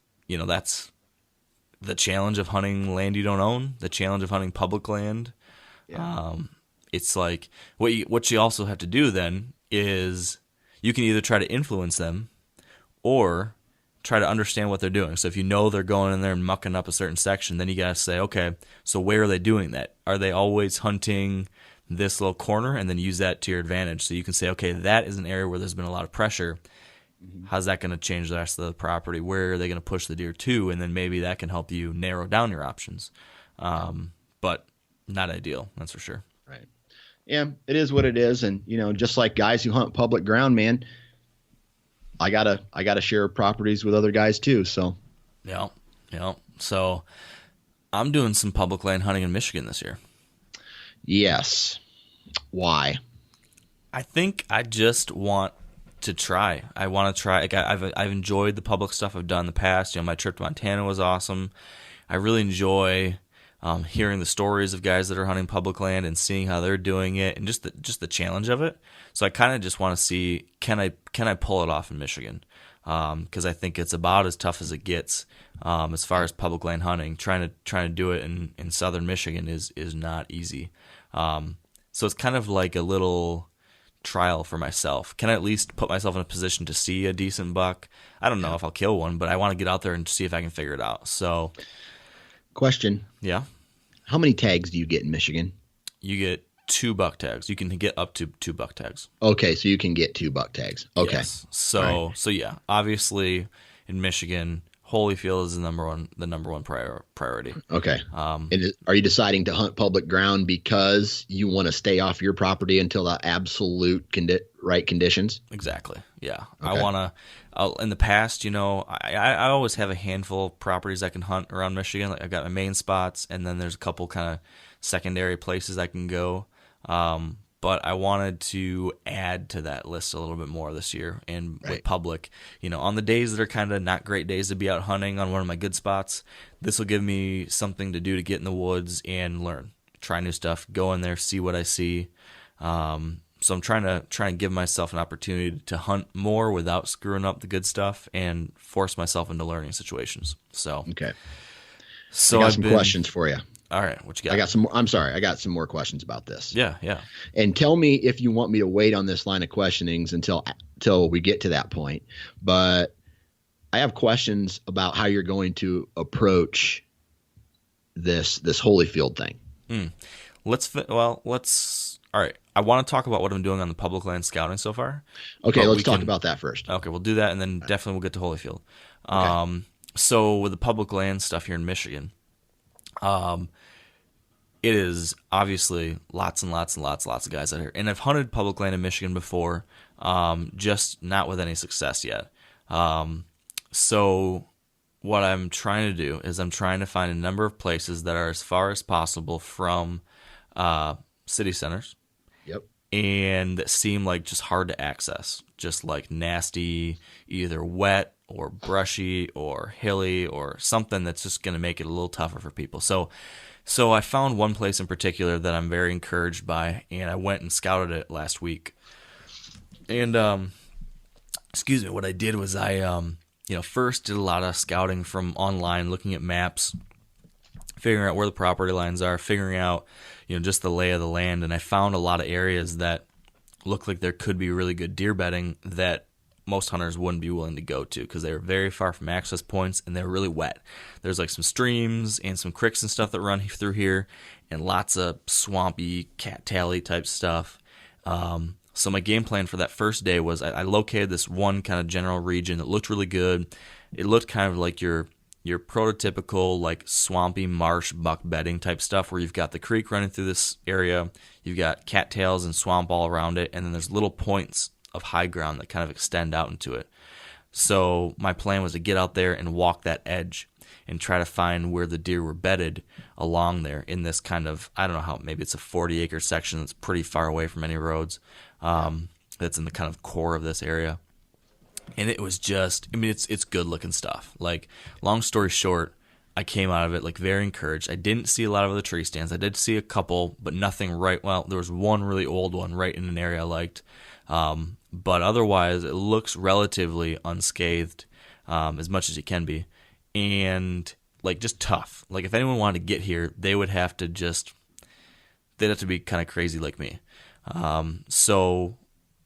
the challenge of hunting land you don't own, the challenge of hunting public land. Yeah. It's like what you also have to do then is you can either try to influence them or try to understand what they're doing. So if you know they're going in there and mucking up a certain section, then you got to say, okay, so where are they doing that? Are they always hunting this little corner, and then use that to your advantage? So you can say, okay, that is an area where there's been a lot of pressure. How's that going to change the rest of the property? Where are they going to push the deer to? And then maybe that can help you narrow down your options. But not ideal, that's for sure. Right. Yeah, it is what it is. And, just like guys who hunt public ground, man, I gotta share properties with other guys too. So Yeah. So I'm doing some public land hunting in Michigan this year. yes. Why? I think I just want to try. I want to try. Like I've enjoyed the public stuff I've done in the past. My trip to Montana was awesome. I really enjoy hearing the stories of guys that are hunting public land and seeing how they're doing it, and just the challenge of it. So I kind of just want to see, can I pull it off in Michigan? Because I think it's about as tough as it gets as far as public land hunting. Trying to do it in southern Michigan is not easy. So it's kind of like a little trial for myself. Can I at least put myself in a position to see a decent buck? I don't know if I'll kill one, but I want to get out there and see if I can figure it out. So, Question. yeah, How many tags do you get in Michigan? you get 2 buck tags. You can get up to 2 buck tags. Okay, so you can get 2 buck tags. Okay. Yes. So All right. so yeah, obviously in Michigan, Holyfield is the number one priority. Okay. Are you deciding to hunt public ground because you want to stay off your property until the absolute right conditions? Exactly. Yeah. Okay. I want to, in the past, I always have a handful of properties I can hunt around Michigan. Like I've got my main spots, and then there's a couple kind of secondary places I can go. But I wanted to add to that list a little bit more this year. And with public, on the days that are kind of not great days to be out hunting on one of my good spots, this will give me something to do to get in the woods and learn, try new stuff, go in there, see what I see. So I'm trying to give myself an opportunity to hunt more without screwing up the good stuff and force myself into learning situations. So, Okay. so I got I've some been, questions for you. All right, what you got? I got some more. I'm sorry. I got some more questions about this. Yeah. And tell me if you want me to wait on this line of questionings until we get to that point. But I have questions about how you're going to approach this Holyfield thing. All right. I want to talk about what I'm doing on the public land scouting so far. Okay, But let's we talk can- about that first. Okay, we'll do that, and then definitely we'll get to Holyfield. So with the public land stuff here in Michigan, it is obviously lots and lots and lots of guys out here. And I've hunted public land in Michigan before, just not with any success yet. So what I'm trying to do is I'm trying to find a number of places that are as far as possible from city centers. Yep. And that seem like just hard to access, just like nasty, either wet or brushy or hilly or something that's just going to make it a little tougher for people. So I found one place in particular that I'm very encouraged by, and I went and scouted it last week. And what I did was I first did a lot of scouting from online, looking at maps, figuring out where the property lines are, figuring out just the lay of the land, and I found a lot of areas that look like there could be really good deer bedding that most hunters wouldn't be willing to go to because they're very far from access points and they're really wet. There's like some streams and some creeks and stuff that run through here, and lots of swampy cattail type stuff. So my game plan for that first day was I located this one kind of general region that looked really good. It looked kind of like your prototypical like swampy marsh buck bedding type stuff where you've got the creek running through this area, you've got cattails and swamp all around it, and then there's little points of high ground that kind of extend out into it. So my plan was to get out there and walk that edge. and try to find where the deer were bedded along there in this kind of, I don't know how, maybe it's a 40-acre section that's pretty far away from any roads, that's in the kind of core of this area. And it was just, I mean, it's good-looking stuff. Like, long story short, I came out of it like very encouraged. I didn't see a lot of other tree stands. I did see a couple, but nothing right. Well, there was one really old one right in an area I liked. But otherwise, it looks relatively unscathed, as much as it can be. And like just tough. Like if anyone wanted to get here, they would have to they'd have to be kind of crazy like me. So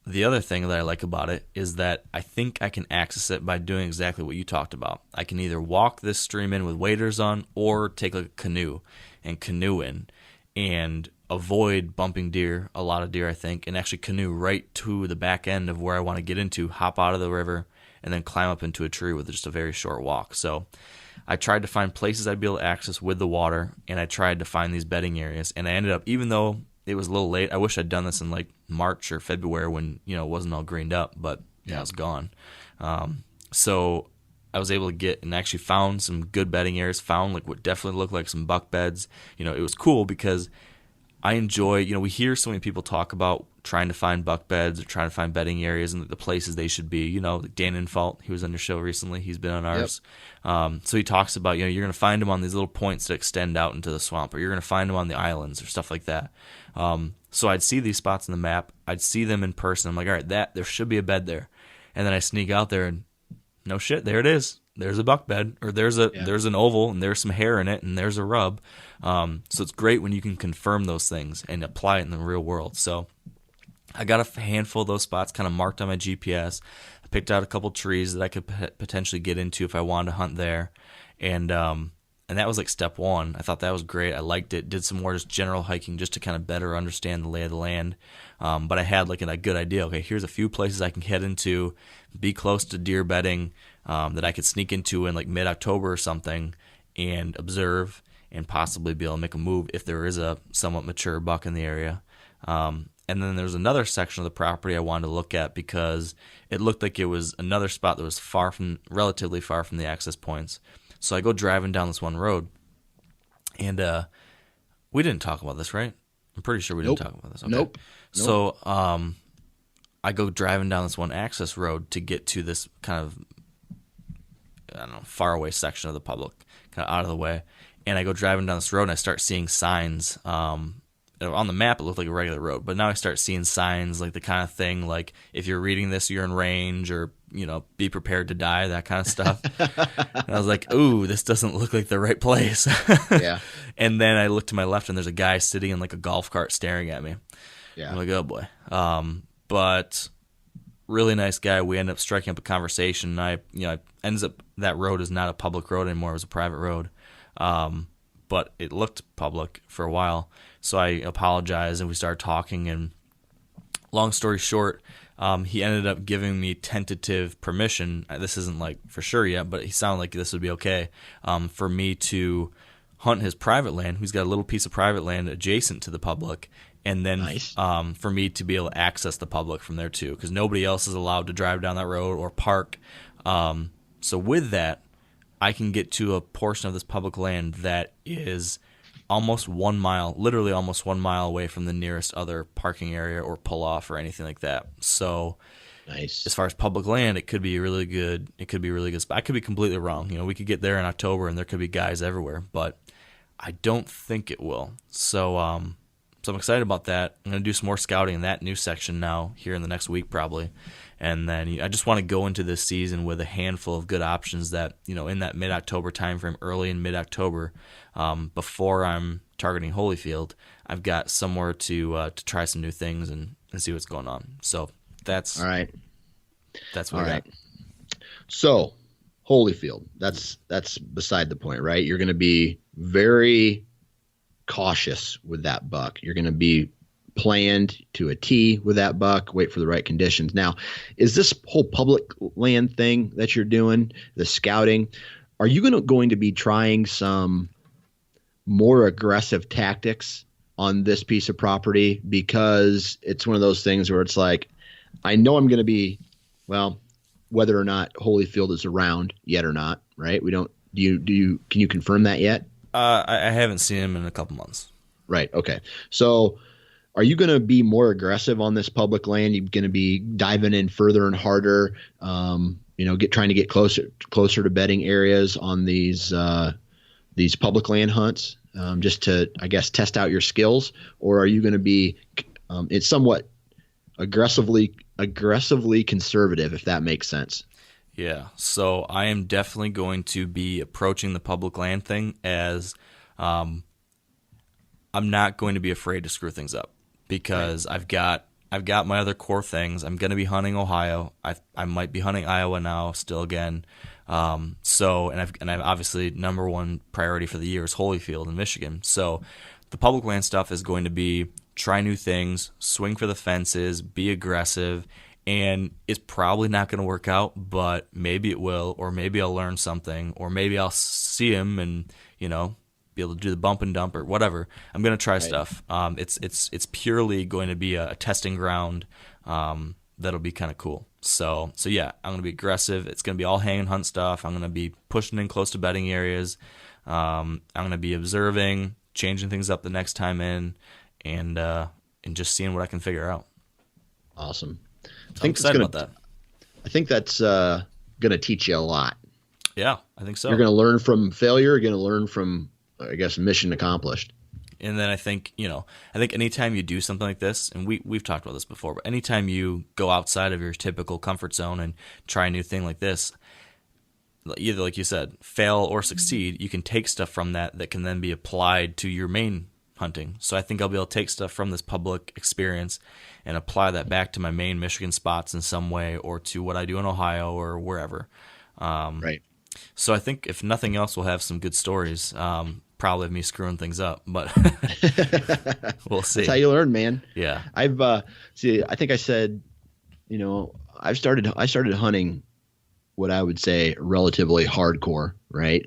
the other thing that I like about it is that I think I can access it by doing exactly what you talked about. I can either walk this stream in with waders on or take like a canoe and canoe in and avoid bumping deer, a lot of deer I think, and actually canoe right to the back end of where I want to get into, hop out of the river, and then climb up into a tree with just a very short walk. So I tried to find places I'd be able to access with the water, and I tried to find these bedding areas, and I ended up, even though it was a little late, I wish I'd done this in like March or February when, it wasn't all greened up, but it was gone. So I was able to get and actually found some good bedding areas, found like what definitely looked like some buck beds. It was cool because I enjoy, we hear so many people talk about trying to find buck beds or trying to find bedding areas and the places they should be. Like Dan Infalt, he was on your show recently. He's been on ours. Yep. So he talks about, you're going to find them on these little points that extend out into the swamp, or you're going to find them on the islands or stuff like that. So I'd see these spots on the map. I'd see them in person. I'm like, all right, there should be a bed there. And then I sneak out there and no shit, there it is. There's a buck bed, or there's an oval, and there's some hair in it, and there's a rub. So it's great when you can confirm those things and apply it in the real world. So I got a handful of those spots kind of marked on my GPS. I picked out a couple trees that I could potentially get into if I wanted to hunt there, and that was like step one. I thought that was great. I liked it. Did some more just general hiking just to kind of better understand the lay of the land. But I had like a good idea. Okay, here's a few places I can head into, be close to deer bedding that I could sneak into in like mid-October or something and observe and possibly be able to make a move if there is a somewhat mature buck in the area. And then there's another section of the property I wanted to look at because it looked like it was another spot that was relatively far from the access points. So I go driving down this one road, and we didn't talk about this, right? I'm pretty sure we didn't talk about this. Okay. Nope. So I go driving down this one access road to get to this kind of, far away section of the public, kind of out of the way. And I go driving down this road, and I start seeing signs. On the map, it looked like a regular road, but now I start seeing signs like the kind of thing like if you're reading this, you're in range, or be prepared to die, that kind of stuff. And I was like, ooh, this doesn't look like the right place. Yeah. And then I look to my left, and there's a guy sitting in like a golf cart staring at me. Yeah. I'm like, oh boy. But really nice guy. We ended up striking up a conversation. Ends up that road is not a public road anymore. It was a private road. But it looked public for a while. So I apologized, and we started talking, and long story short, he ended up giving me tentative permission. This isn't like for sure yet, but he sounded like this would be okay, for me to hunt his private land. He's got a little piece of private land adjacent to the public, and then Nice. For me to be able to access the public from there too, because nobody else is allowed to drive down that road or park. So with that, I can get to a portion of this public land that is almost 1 mile, literally almost 1 mile away from the nearest other parking area or pull off or anything like that. So Nice. as far as public land, it could be a really good spot. I could be completely wrong. We could get there in October and there could be guys everywhere, but I don't think it will. So I'm excited about that. I'm going to do some more scouting in that new section now here in the next week probably. And then I just want to go into this season with a handful of good options that, in that mid-October timeframe, early in mid-October, before I'm targeting Holyfield, I've got somewhere to try some new things and see what's going on. So that's All right. That's what All I right. got. So, Holyfield, that's beside the point, right? You're going to be very cautious with that buck. You're going to be planned to a T with that buck, wait for the right conditions. Now, is this whole public land thing that you're doing, the scouting, are you going to be trying some more aggressive tactics on this piece of property? Because it's one of those things where it's like, I know I'm going to be, well, whether or not Holyfield is around yet or not, right? We don't Can you confirm that yet? I haven't seen him in a couple months. Right. Okay. So are you going to be more aggressive on this public land? You're going to be diving in further and harder, trying to get closer to bedding areas on these public land hunts, just to, I guess, test out your skills? Or are you going to be it's somewhat aggressively conservative, if that makes sense? Yeah, so I am definitely going to be approaching the public land thing as I'm not going to be afraid to screw things up, because I've got my other core things. I'm going to be hunting Ohio. I might be hunting Iowa now still again. And I've obviously number one priority for the year is Holyfield in Michigan. So the public land stuff is going to be try new things, swing for the fences, be aggressive. And it's probably not going to work out, but maybe it will, or maybe I'll learn something, or maybe I'll see him and, be able to do the bump and dump or whatever. I'm going to try stuff. It's purely going to be a testing ground that'll be kind of cool. So yeah, I'm going to be aggressive. It's going to be all hang and hunt stuff. I'm going to be pushing in close to bedding areas. I'm going to be observing, changing things up the next time in, and just seeing what I can figure out. Awesome. I'm excited about that. I think that's going to teach you a lot. Yeah, I think so. You're going to learn from failure. You're going to learn from, I guess, mission accomplished. And then I think anytime you do something like this, and we've talked about this before, but anytime you go outside of your typical comfort zone and try a new thing like this, either, like you said, fail or succeed, you can take stuff from that can then be applied to your main hunting. So I think I'll be able to take stuff from this public experience and apply that back to my main Michigan spots in some way, or to what I do in Ohio or wherever. Right. So I think if nothing else, we'll have some good stories. Probably of me screwing things up, but we'll see. That's how you learn, man. Yeah. I think I said, I started hunting what I would say relatively hardcore, right?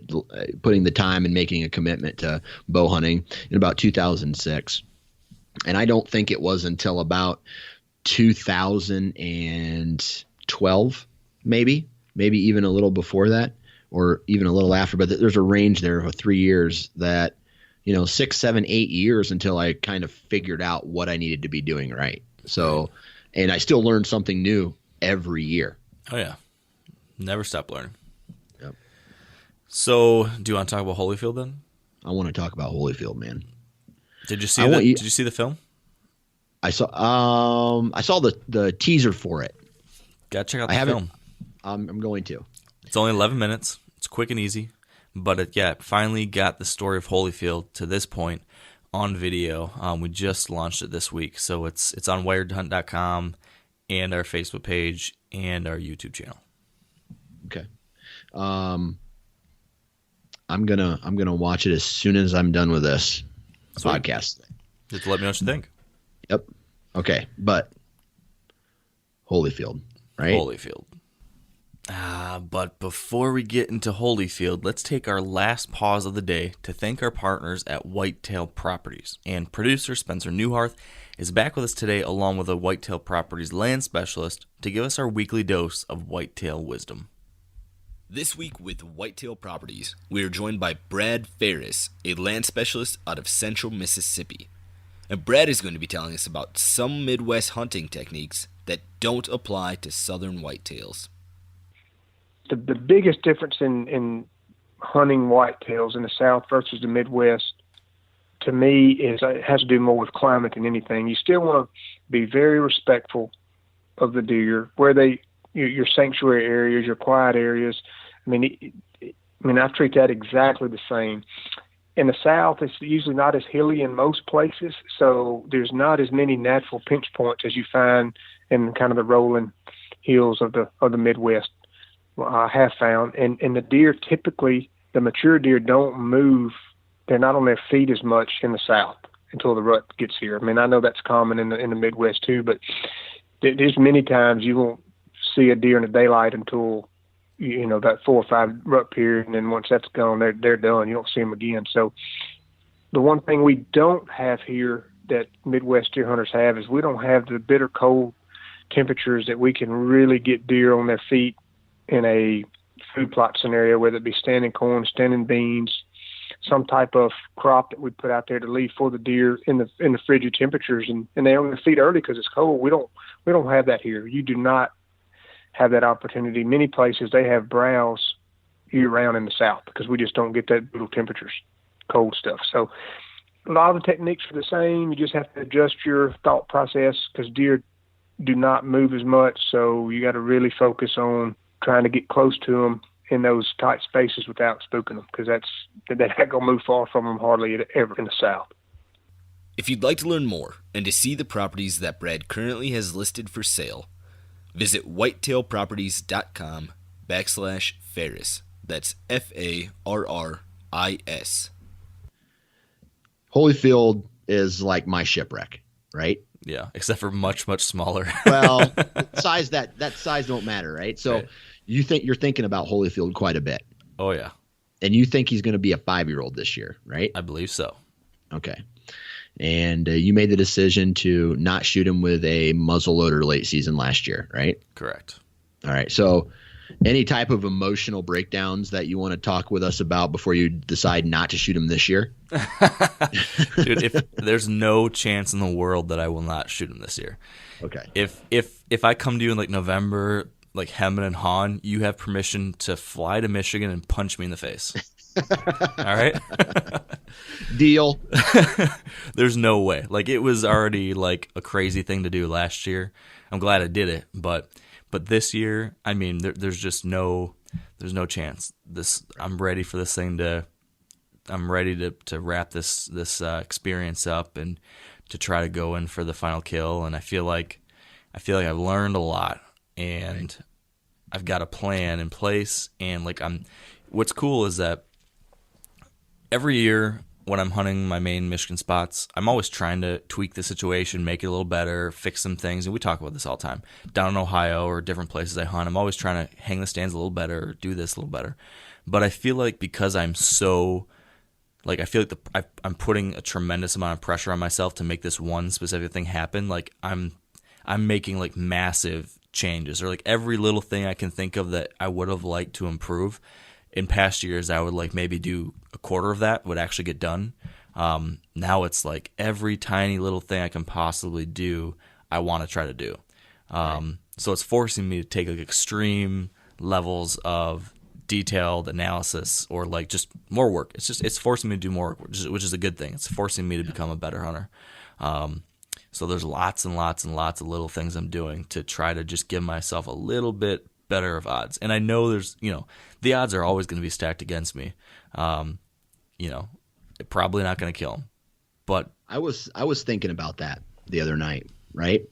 Putting the time and making a commitment to bow hunting in about 2006. And I don't think it was until about 2012, maybe even a little before that, or even a little after, but there's a range there of 3 years that, 6, 7, 8 years until I kind of figured out what I needed to be doing right. So, and I still learn something new every year. Oh yeah. Never stop learning. Yep. So do you want to talk about Holyfield then? I want to talk about Holyfield, man. Did you see Did you see the film? I saw the teaser for it. Gotta check out the film. I'm going to. It's only 11 minutes. It's quick and easy, but it finally got the story of Holyfield to this point on video. We just launched it this week, so it's on wiredhunt.com and our Facebook page and our YouTube channel. Okay. I'm gonna watch it as soon as I'm done with this podcast. Just let me know what you think. Yep. Okay, but Holyfield, right? Holyfield. But before we get into Holyfield, let's take our last pause of the day to thank our partners at Whitetail Properties. And producer Spencer Newharth is back with us today, along with a Whitetail Properties land specialist, to give us our weekly dose of whitetail wisdom. This week with Whitetail Properties, we are joined by Brad Ferris, a land specialist out of central Mississippi. And Brad is going to be telling us about some Midwest hunting techniques that don't apply to southern whitetails. The biggest difference in hunting whitetails in the South versus the Midwest, to me, is it has to do more with climate than anything. You still want to be very respectful of the deer, where your sanctuary areas, your quiet areas. I treat that exactly the same. In the South, it's usually not as hilly in most places, so there's not as many natural pinch points as you find in kind of the rolling hills of the Midwest. I have found, and the deer typically, the mature deer don't move. They're not on their feet as much in the South until the rut gets here. I know that's common in the Midwest too, but there's many times you won't see a deer in the daylight until that 4 or 5 rut period, and then once that's gone, they're done. You don't see them again. So the one thing we don't have here that Midwest deer hunters have is we don't have the bitter cold temperatures that we can really get deer on their feet in a food plot scenario, whether it be standing corn, standing beans, some type of crop that we put out there to leave for the deer in the frigid temperatures, and they only feed early because it's cold. We don't have that here. You do not have that opportunity. Many places they have browse year round in the South because we just don't get that brutal temperatures, cold stuff. So a lot of the techniques are the same. You just have to adjust your thought process because deer do not move as much. So you got to really focus on trying to get close to them in those tight spaces without spooking them, because they're not going to move far from them hardly ever in the South. If you'd like to learn more and to see the properties that Brad currently has listed for sale, visit whitetailproperties.com/Farris. That's FARRIS. Holyfield is like my shipwreck, right? Yeah, except for much, much smaller. Well, size that size don't matter, right? So Right. you're thinking about Holyfield quite a bit, Oh, yeah. and you think he's going to be a 5-year-old this year, right? I believe so. Okay. And you made the decision to not shoot him with a muzzleloader late season last year, right? Correct. All right. So any type of emotional breakdowns that you want to talk with us about before you decide not to shoot him this year? Dude, if there's no chance in the world that I will not shoot him this year. Okay. If I come to you in like November, like hemming and hawing, you have permission to fly to Michigan and punch me in the face. All right? Deal. There's no way. Like, it was already like a crazy thing to do last year. I'm glad I did it, but this year, I mean, there's no chance. I'm ready for this thing I'm ready to wrap this experience up and to try to go in for the final kill. And I feel like I've learned a lot, and I've got a plan in place. And like what's cool is that every year when I'm hunting my main Michigan spots, I'm always trying to tweak the situation, make it a little better, fix some things. And we talk about this all the time. Down in Ohio or different places I hunt, I'm always trying to hang the stands a little better, or do this a little better. But I feel like because I'm so, like, I feel like I'm putting a tremendous amount of pressure on myself to make this one specific thing happen. Like, I'm making like massive changes, or like every little thing I can think of that I would have liked to improve. In past years, I would like maybe do a quarter of that would actually get done. Now it's like every tiny little thing I can possibly do, I want to try to do. So it's forcing me to take like extreme levels of detailed analysis, or like just more work. It's forcing me to do more work, which is a good thing. It's forcing me to become a better hunter. So there's lots and lots and lots of little things I'm doing to try to just give myself a little bit better of odds. And I know there's, the odds are always going to be stacked against me. Probably not going to kill him. But I was thinking about that the other night, right?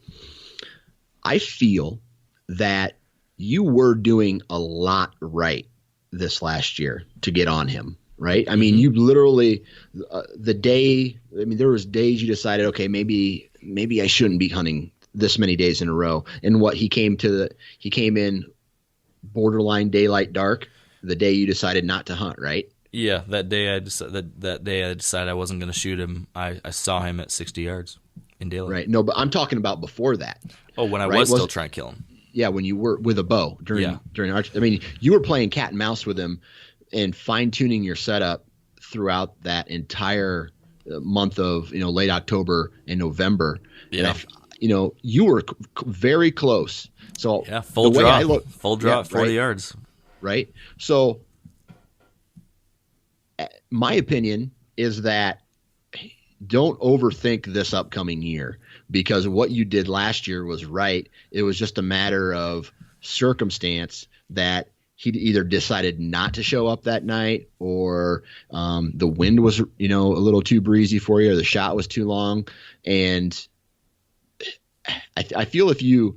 I feel that you were doing a lot right this last year to get on him, right? I mean, you literally there was days you decided, okay, maybe I shouldn't be hunting this many days in a row. And what he came in borderline daylight dark the day you decided not to hunt, right? yeah, that day I decided I wasn't going to shoot him. I saw him at 60 yards in daylight. Right. No, but I'm talking about before that. Oh, when I right? was still trying to kill him. Yeah, when you were with a bow during archery. I mean, you were playing cat and mouse with him and fine tuning your setup throughout that entire month of late October and November. Yeah. And you were very close. So yeah, full drop, 40 right, yards. Right. So my opinion is that don't overthink this upcoming year, because what you did last year was right. It was just a matter of circumstance that he either decided not to show up that night, or the wind was, a little too breezy for you, or the shot was too long. And I feel if you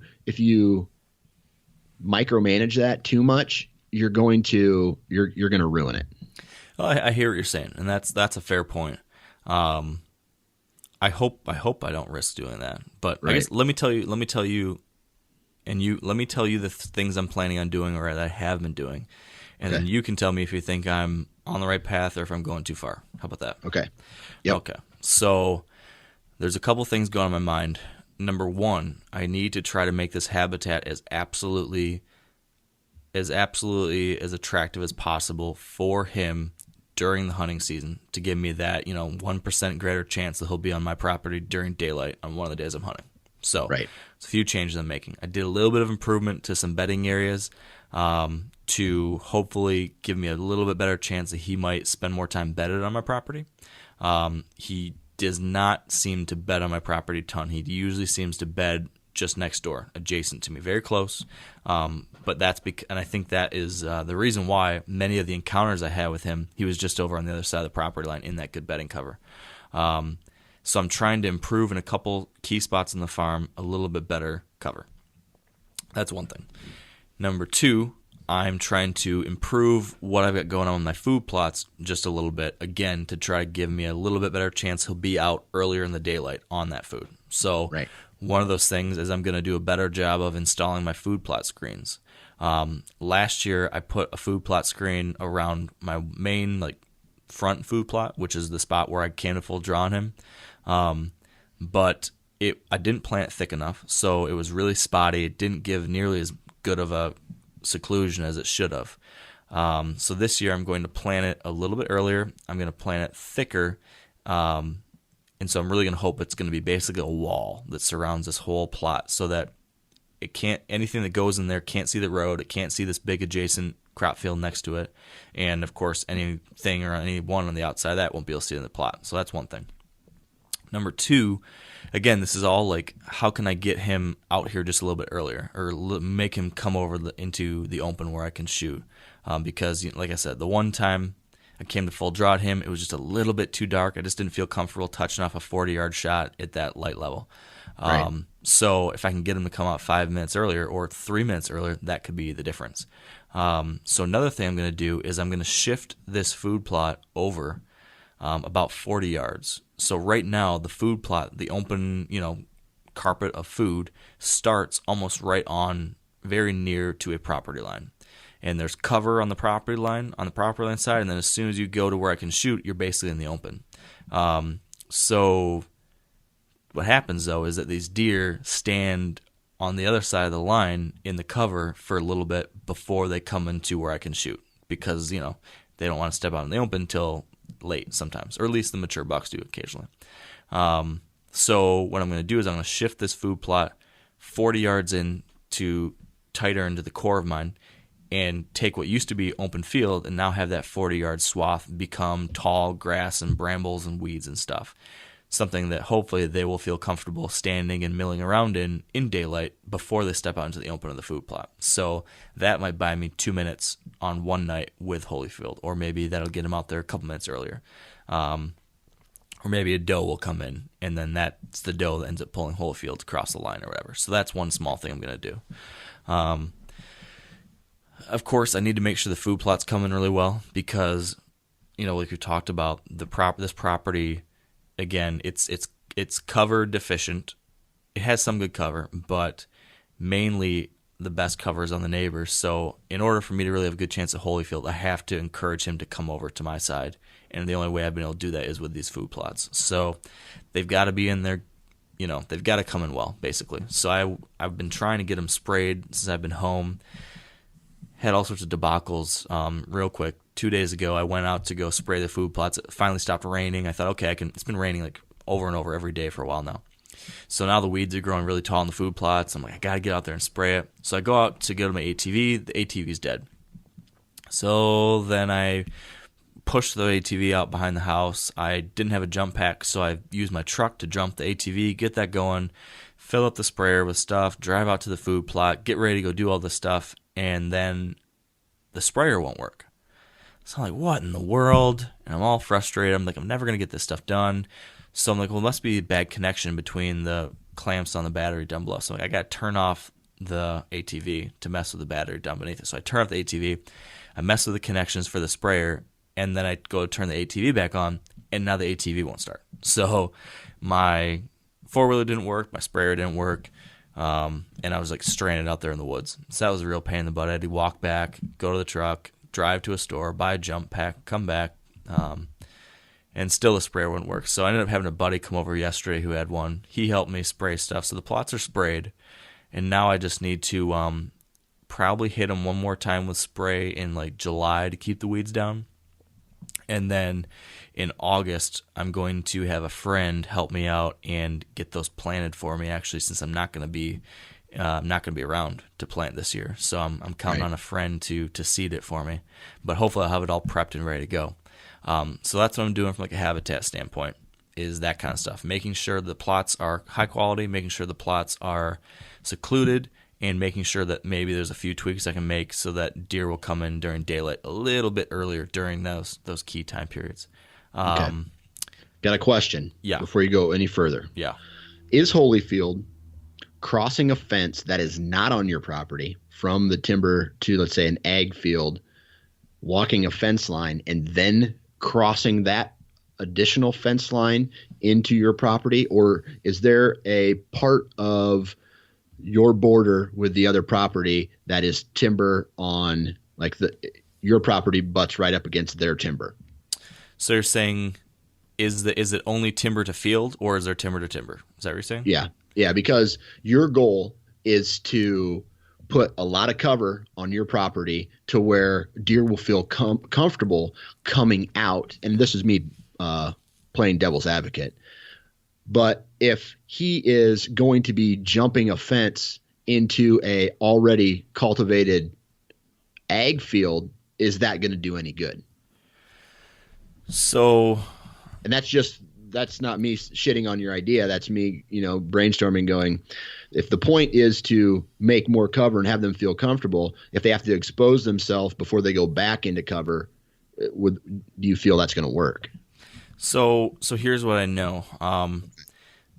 micromanage that too much, you're going to ruin it. Oh, I hear what you're saying, and that's a fair point. I hope I don't risk doing that. But right. I guess let me tell you the things I'm planning on doing, or that I have been doing, and then you can tell me if you think I'm on the right path or if I'm going too far. How about that? Okay. Yep. Okay. So there's a couple things going on in my mind. Number one, I need to try to make this habitat as absolutely as absolutely as attractive as possible for him during the hunting season to give me that, 1% greater chance that he'll be on my property during daylight on one of the days I'm hunting. So Right. it's a few changes I'm making. I did a little bit of improvement to some bedding areas to hopefully give me a little bit better chance that he might spend more time bedded on my property. He does not seem to bed on my property a ton. He usually seems to bed just next door, adjacent to me, very close. But that's and I think that is the reason why many of the encounters I had with him, he was just over on the other side of the property line in that good bedding cover. So I'm trying to improve in a couple key spots in the farm, a little bit better cover. That's one thing. Number two, I'm trying to improve what I've got going on with my food plots just a little bit, again, to try to give me a little bit better chance he'll be out earlier in the daylight on that food. So Right. one of those things is I'm going to do a better job of installing my food plot screens. Last year, I put a food plot screen around my main front food plot, which is the spot where I came to full draw on him. But I didn't plant it thick enough, so it was really spotty. It didn't give nearly as good of a seclusion as it should have. So this year I'm going to plant it a little bit earlier. I'm going to plant it thicker. And so I'm really going to hope it's going to be basically a wall that surrounds this whole plot so that anything that goes in there can't see the road. It can't see this big adjacent crop field next to it. And of course, anything or anyone on the outside of that won't be able to see it in the plot. So that's one thing. Number two, again, this is all how can I get him out here just a little bit earlier or make him come over into the open where I can shoot? Because, like I said, the one time I came to full draw at him, it was just a little bit too dark. I just didn't feel comfortable touching off a 40-yard shot at that light level. Right. So if I can get him to come out 5 minutes earlier or 3 minutes earlier, that could be the difference. So another thing I'm going to do is I'm going to shift this food plot over about 40 yards. So right now, the food plot, the open, carpet of food starts almost right on, very near to a property line. And there's cover on the property line side, and then as soon as you go to where I can shoot, you're basically in the open. So what happens, though, is that these deer stand on the other side of the line in the cover for a little bit before they come into where I can shoot because, they don't want to step out in the open until late sometimes, or at least the mature bucks do occasionally. So what I'm going to do is I'm going to shift this food plot 40 yards in to tighter into the core of mine and take what used to be open field and now have that 40-yard swath become tall grass and brambles and weeds and stuff. Something that hopefully they will feel comfortable standing and milling around in daylight before they step out into the open of the food plot. So that might buy me 2 minutes on one night with Holyfield, or maybe that'll get him out there a couple minutes earlier. Or maybe a doe will come in, and then that's the doe that ends up pulling Holyfield across the line or whatever. So that's one small thing I'm going to do. Of course, I need to make sure the food plot's coming really well because, like we talked about, this property, again, it's cover deficient. It has some good cover, but mainly the best cover is on the neighbors. So in order for me to really have a good chance at Holyfield, I have to encourage him to come over to my side. And the only way I've been able to do that is with these food plots. So they've got to be in there, they've got to come in well, basically. So I've been trying to get them sprayed since I've been home. Had all sorts of debacles. Real quick, 2 days ago, I went out to go spray the food plots. It finally stopped raining. I thought, okay, it's been raining over and over every day for a while now. So now the weeds are growing really tall in the food plots. I'm like, I got to get out there and spray it. So I go out to go to my ATV. The ATV's dead. So then I pushed the ATV out behind the house. I didn't have a jump pack, so I used my truck to jump the ATV, get that going, fill up the sprayer with stuff, drive out to the food plot, get ready to go do all this stuff, and then the sprayer won't work. So I'm like, what in the world? And I'm all frustrated. I'm like, I'm never going to get this stuff done. So I'm like, well, it must be a bad connection between the clamps on the battery down below. So I got to turn off the ATV to mess with the battery down beneath it. So I turn off the ATV, I mess with the connections for the sprayer, and then I go to turn the ATV back on, and now the ATV won't start. So my four-wheeler didn't work, my sprayer didn't work, and I was stranded out there in the woods. So that was a real pain in the butt. I had to walk back, go to the truck, drive to a store, buy a jump pack, come back, and still the sprayer wouldn't work. So I ended up having a buddy come over yesterday who had one. He helped me spray stuff. So the plots are sprayed, and now I just need to probably hit them one more time with spray in like July to keep the weeds down. And then in August, I'm going to have a friend help me out and get those planted for me, actually, since I'm not going to be around to plant this year. So I'm counting on a friend to seed it for me. But hopefully I'll have it all prepped and ready to go. So that's what I'm doing from like a habitat standpoint, is that kind of stuff. Making sure the plots are high quality, making sure the plots are secluded, and making sure that maybe there's a few tweaks I can make so that deer will come in during daylight a little bit earlier during those key time periods. Okay. Got a question before you go any further. Yeah. Is Holyfield crossing a fence that is not on your property from the timber to, let's say, an ag field, walking a fence line and then crossing that additional fence line into your property? Or is there a part of your border with the other property that is timber on, like, your property butts right up against their timber? So you're saying, is it only timber to field, or is there timber to timber? Is that what you're saying? Yeah, because your goal is to put a lot of cover on your property to where deer will feel comfortable coming out. And this is me playing devil's advocate. But if he is going to be jumping a fence into a already cultivated ag field, is that going to do any good? So, and that's not me shitting on your idea. That's me, brainstorming, going, if the point is to make more cover and have them feel comfortable, if they have to expose themselves before they go back into cover, do you feel that's going to work? So here's what I know.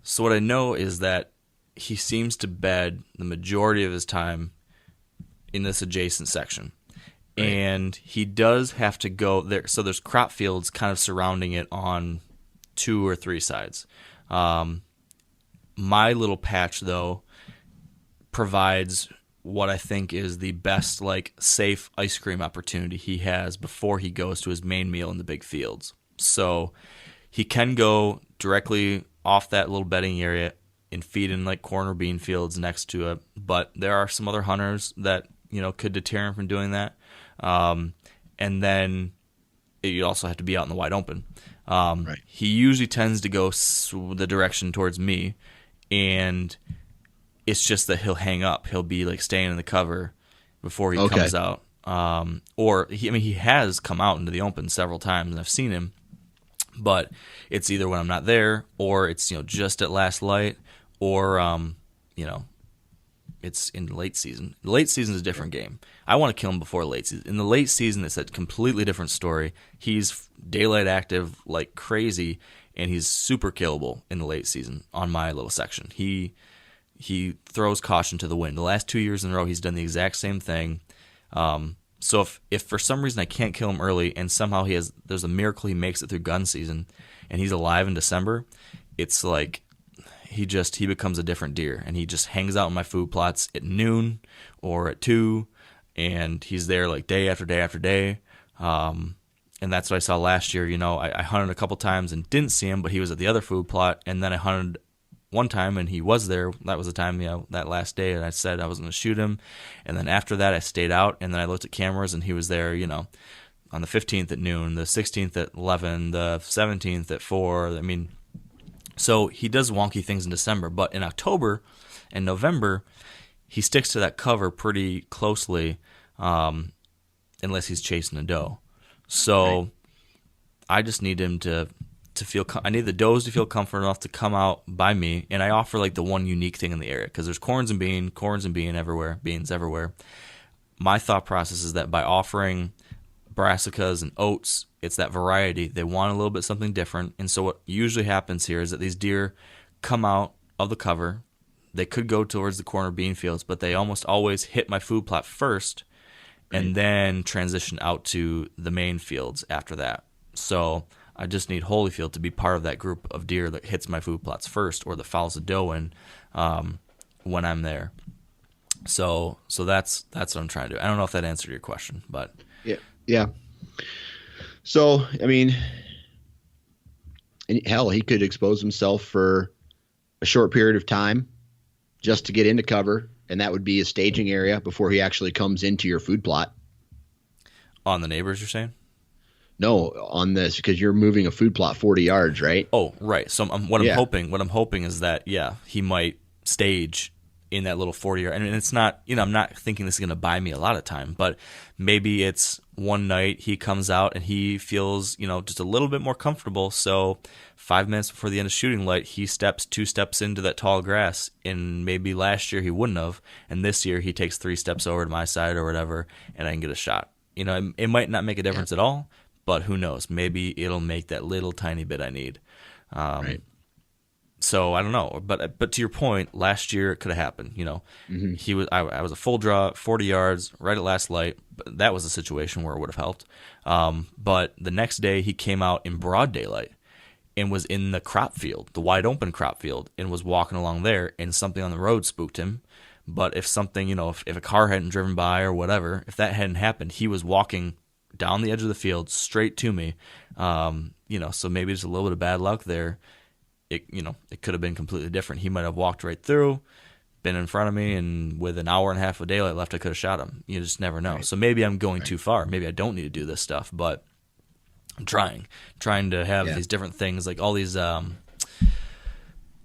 So what I know is that he seems to bed the majority of his time in this adjacent section. Right. And he does have to go there. So there's crop fields kind of surrounding it on 2 or 3 sides. My little patch, though, provides what I think is the best, like, safe ice cream opportunity he has before he goes to his main meal in the big fields. So he can go directly off that little bedding area and feed in like corn or bean fields next to it. But there are some other hunters that, could deter him from doing that. And then you also have to be out in the wide open. Right. He usually tends to go the direction towards me, and it's just that he'll hang up. He'll be like staying in the cover before he comes out. Or he has come out into the open several times, and I've seen him. But it's either when I'm not there, or it's just at last light, or it's in the late season. The late season is a different game. I want to kill him before late season. In the late season, it's a completely different story. He's daylight active like crazy, and he's super killable in the late season on my little section. He throws caution to the wind. The last 2 years in a row, he's done the exact same thing. So if for some reason I can't kill him early, and somehow there's a miracle he makes it through gun season, and he's alive in December, it's like he becomes a different deer, and he just hangs out in my food plots at noon or at 2, and he's there like day after day after day. And that's what I saw last year. I hunted a couple times and didn't see him, but he was at the other food plot, and then I hunted one time and he was there. That was the time, that last day, and I said I was going to shoot him. And then after that, I stayed out, and then I looked at cameras, and he was there, on the 15th at noon, the 16th at 11, the 17th at 4. So he does wonky things in December, but in October and November, he sticks to that cover pretty closely, unless he's chasing a doe. So right. I just need him to feel. I need the does to feel comfortable enough to come out by me, and I offer like the one unique thing in the area, because there's corns and beans everywhere, beans everywhere. My thought process is that by offering brassicas and oats, it's that variety. They want a little bit something different, and so what usually happens here is that these deer come out of the cover. They could go towards the corn or bean fields, but they almost always hit my food plot first, and then transition out to the main fields after that. So I just need Holyfield to be part of that group of deer that hits my food plots first, or that follows the doe in when I'm there. So that's what I'm trying to do. I don't know if that answered your question, but yeah. So hell, he could expose himself for a short period of time just to get into cover, and that would be a staging area before he actually comes into your food plot. On the neighbors, you're saying? No, on this, because you're moving a food plot 40 yards, right? Oh, right. So I'm hoping is that, he might stage in that little 40-yard. And it's not, I'm not thinking this is going to buy me a lot of time, but maybe it's one night he comes out and he feels, just a little bit more comfortable. So 5 minutes before the end of shooting light, he steps 2 steps into that tall grass, and maybe last year he wouldn't have. And this year he takes 3 steps over to my side or whatever, and I can get a shot. It might not make a difference at all, but who knows? Maybe it'll make that little tiny bit I need. Right. So I don't know, but to your point, last year it could have happened. I was a full draw, 40 yards, right at last light. But that was a situation where it would have helped. But the next day he came out in broad daylight and was in the crop field, the wide open crop field, and was walking along there, and something on the road spooked him. But if something, if a car hadn't driven by or whatever, if that hadn't happened, he was walking down the edge of the field straight to me. So maybe just a little bit of bad luck there. It could have been completely different. He might have walked right through, been in front of me, and with an hour and a half of daylight left, I could have shot him. You just never know. Right. So maybe I'm going too far. Maybe I don't need to do this stuff, but I'm trying to have these different things, like all these,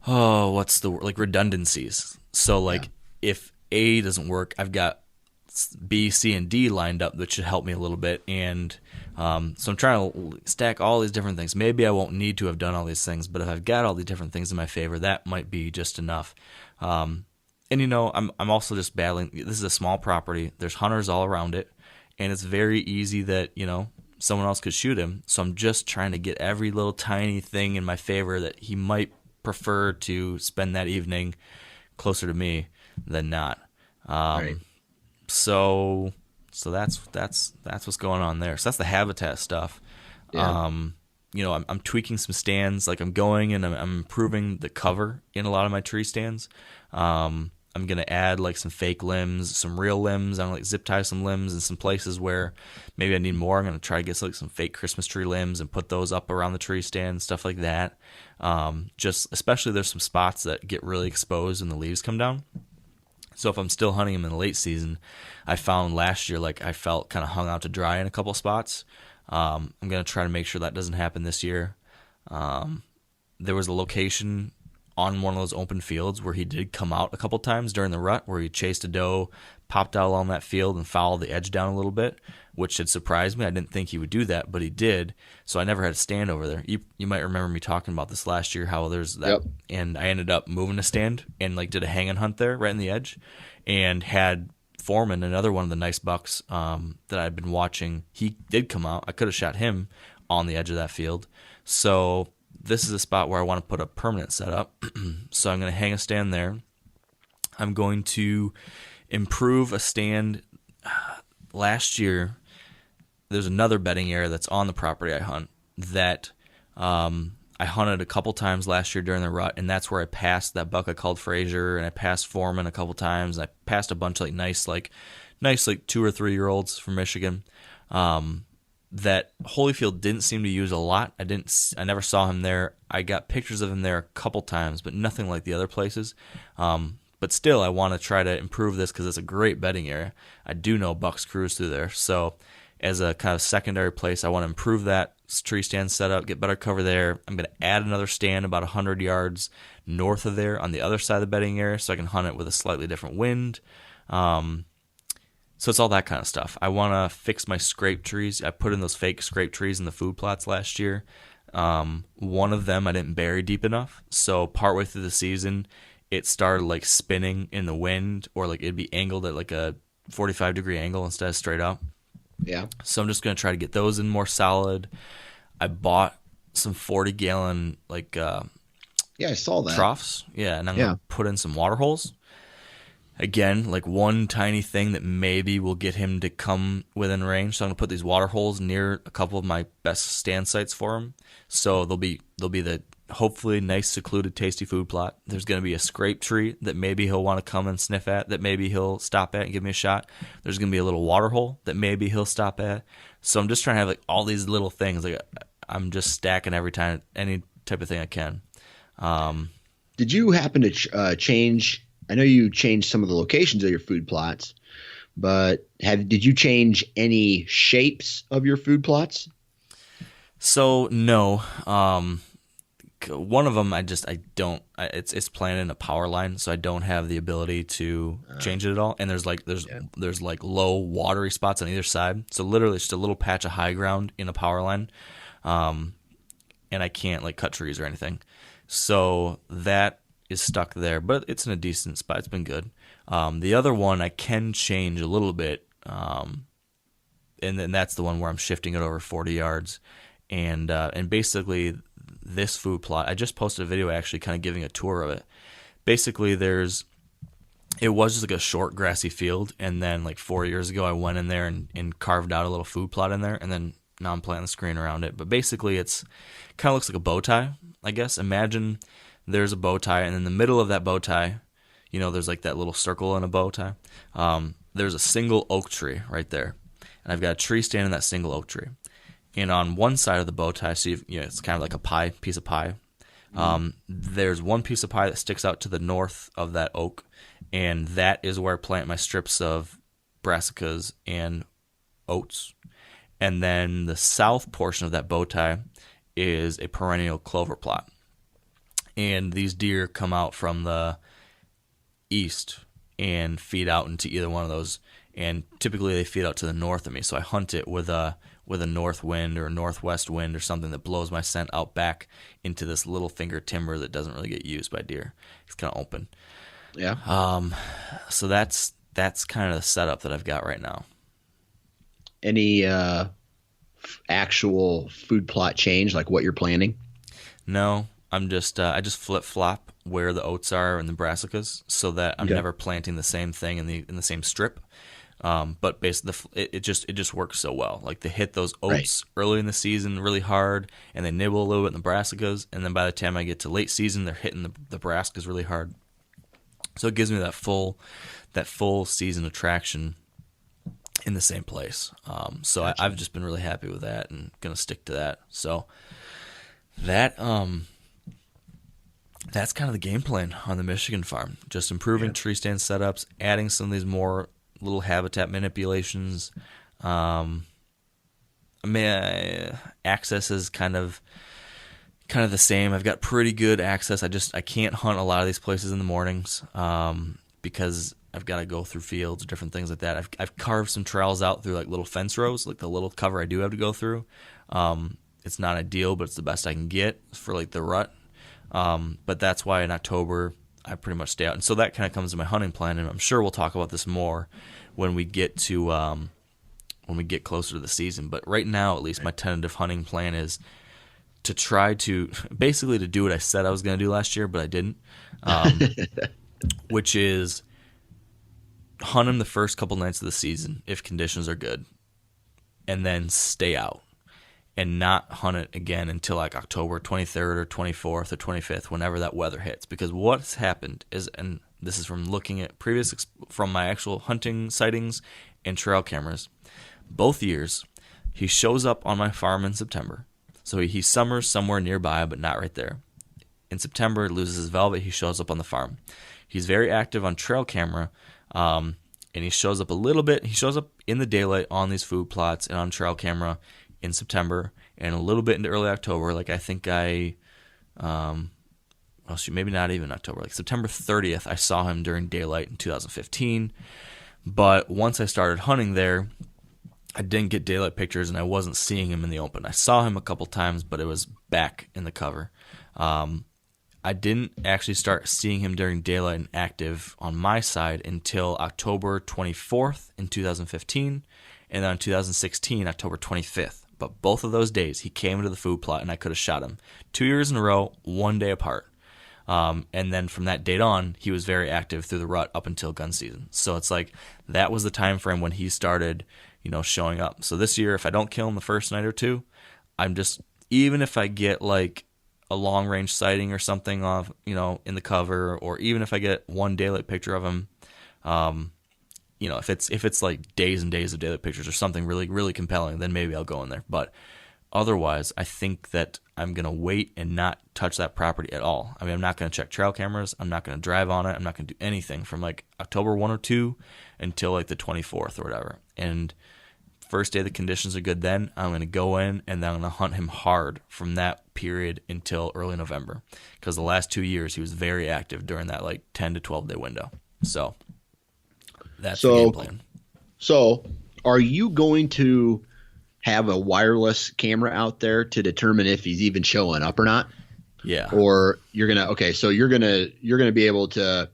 redundancies. So if A doesn't work, I've got B, C, and D lined up that should help me a little bit. And so I'm trying to stack all these different things. Maybe I won't need to have done all these things, but if I've got all these different things in my favor, that might be just enough. I'm also just battling. This is a small property. There's hunters all around it, and it's very easy that, someone else could shoot him. So I'm just trying to get every little tiny thing in my favor that he might prefer to spend that evening closer to me than not. Right. So that's what's going on there. So that's the habitat stuff. Yeah. I'm tweaking some stands. Like I'm going and I'm improving the cover in a lot of my tree stands. I'm gonna add some fake limbs, some real limbs. I'm gonna zip tie some limbs in some places where maybe I need more. I'm gonna try to get some fake Christmas tree limbs and put those up around the tree stand, stuff like that. Just especially there's some spots that get really exposed when the leaves come down. So if I'm still hunting them in the late season, I found last year I felt kind of hung out to dry in a couple spots. I'm going to try to make sure that doesn't happen this year. There was a location on one of those open fields where he did come out a couple times during the rut, where he chased a doe, popped out along that field and followed the edge down a little bit, which had surprised me. I didn't think he would do that, but he did. So I never had a stand over there. You might remember me talking about this last year, how there's that. Yep. And I ended up moving a stand and did a hang and hunt there right in the edge, and had Foreman, another one of the nice bucks that I'd been watching. He did come out. I could have shot him on the edge of that field. So this is a spot where I want to put a permanent setup. So I'm going to hang a stand there. I'm going to improve a stand. Last year, there's another bedding area that's on the property I hunt that I hunted a couple times last year during the rut, and that's where I passed that buck I called Frazier, and I passed Foreman a couple times. I passed a bunch of nice 2 or 3 year olds from Michigan. That Holyfield didn't seem to use a lot. I never saw him there. I got pictures of him there a couple times, but nothing like the other places. But still, I want to try to improve this because it's a great bedding area. I do know bucks cruise through there. So as a kind of secondary place, I want to improve that tree stand setup, get better cover there. I'm going to add another stand about 100 yards north of there on the other side of the bedding area so I can hunt it with a slightly different wind. So it's all that kind of stuff. I want to fix my scrape trees. I put in those fake scrape trees in the food plots last year. One of them I didn't bury deep enough. So partway through the season, it started spinning in the wind, or it'd be angled at a 45-degree angle instead of straight up. Yeah. So I'm just going to try to get those in more solid. I bought some 40-gallon Yeah, I saw that. troughs. Yeah, and I'm going to put in some water holes. Again, one tiny thing that maybe will get him to come within range. So I'm going to put these water holes near a couple of my best stand sites for him. So they'll be the hopefully nice, secluded, tasty food plot. There's going to be a scrape tree that maybe he'll want to come and sniff at, that maybe he'll stop at and give me a shot. There's going to be a little water hole that maybe he'll stop at. So I'm just trying to have all these little things. I'm just stacking every time, any type of thing I can. Did you happen to change I know you changed some of the locations of your food plots, but did you change any shapes of your food plots? So no, one of them it's planted in a power line, so I don't have the ability to change it at all. And there's low watery spots on either side, so literally it's just a little patch of high ground in a power line, and I can't like cut trees or anything. So that is stuck there, but it's in a decent spot. It's been good. The other one I can change a little bit, and then that's the one where I'm shifting it over 40 yards, and basically this food plot, I just posted a video actually kind of giving a tour of it. Basically, it was just like a short grassy field, and then like 4 years ago I went in there and carved out a little food plot in there, and then now I'm planting the screen around it. But basically it's kind of looks like a bow tie, I guess. Imagine there's a bow tie, and in the middle of that bow tie, there's like that little circle in a bow tie. There's a single oak tree right there, and I've got a tree stand in that single oak tree. And on one side of the bow tie, so it's kind of like a piece of pie. There's one piece of pie that sticks out to the north of that oak, and that is where I plant my strips of brassicas and oats. And then the south portion of that bow tie is a perennial clover plot. And these deer come out from the east and feed out into either one of those. And typically they feed out to the north of me, so I hunt it with a north wind or a northwest wind or something that blows my scent out back into this little finger timber that doesn't really get used by deer. It's kind of open. Yeah. So that's kind of the setup that I've got right now. Any actual food plot change, like what you're planting? No, I'm just I just flip flop where the oats are and the brassicas, so that I'm never planting the same thing in the same strip. But basically, it just works so well. Like they hit those oats early in the season really hard, and they nibble a little bit in the brassicas, and then by the time I get to late season, they're hitting the brassicas really hard. So it gives me that full season attraction in the same place. So gotcha. I've just been really happy with that and gonna stick to that. So that that's kind of the game plan on the Michigan farm. Just improving tree stand setups, adding some of these more little habitat manipulations. Access is kind of the same. I've got pretty good access. I can't hunt a lot of these places in the mornings because I've got to go through fields or different things like that. I've carved some trails out through like little fence rows, like the little cover I do have to go through. It's not ideal, but it's the best I can get for like the rut. But that's why in October I pretty much stay out, and so that kind of comes to my hunting plan. And I'm sure we'll talk about this more when we get to when we get closer to the season. But right now, at least, my tentative hunting plan is to try to basically to do what I said I was going to do last year, but I didn't. Which is hunt them the first couple nights of the season if conditions are good, and then stay out and not hunt it again until like October 23rd or 24th or 25th, whenever that weather hits. Because what's happened is, and this is from looking at from my actual hunting sightings and trail cameras, both years, he shows up on my farm in September. So he summers somewhere nearby, but not right there. In September, loses his velvet, he shows up on the farm. He's very active on trail camera, and he shows up a little bit. He shows up in the daylight on these food plots and on trail camera in September and a little bit into early October. Like I think maybe not even October. Like September 30th, I saw him during daylight in 2015. But once I started hunting there, I didn't get daylight pictures and I wasn't seeing him in the open. I saw him a couple times, but it was back in the cover. I didn't actually start seeing him during daylight and active on my side until October 24th in 2015, and then in 2016, October 25th. But both of those days, he came into the food plot, and I could have shot him 2 years in a row, 1 day apart. And then from that date on, he was very active through the rut up until gun season. So it's like that was the time frame when he started, showing up. So this year, if I don't kill him the first night or two, I'm just, even if I get like a long range sighting or something off, in the cover, or even if I get one daylight picture of him, if it's like days and days of daylight pictures or something really, really compelling, then maybe I'll go in there. But otherwise, I think that I'm going to wait and not touch that property at all. I mean, I'm not going to check trail cameras. I'm not going to drive on it. I'm not going to do anything from like October 1 or 2 until like the 24th or whatever. And first day the conditions are good, then I'm going to go in and then I'm going to hunt him hard from that period until early November, because the last 2 years he was very active during that like 10 to 12 day window. So that's the game plan. So are you going to have a wireless camera out there to determine if he's even showing up or not? Yeah. Or you're going to, so you're going to be able to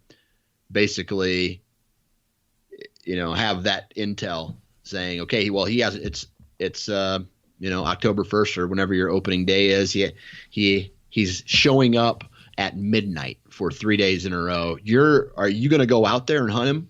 basically, have that intel saying, okay, well, he has, it's October 1st or whenever your opening day is. He's showing up at midnight for 3 days in a row. Are you going to go out there and hunt him?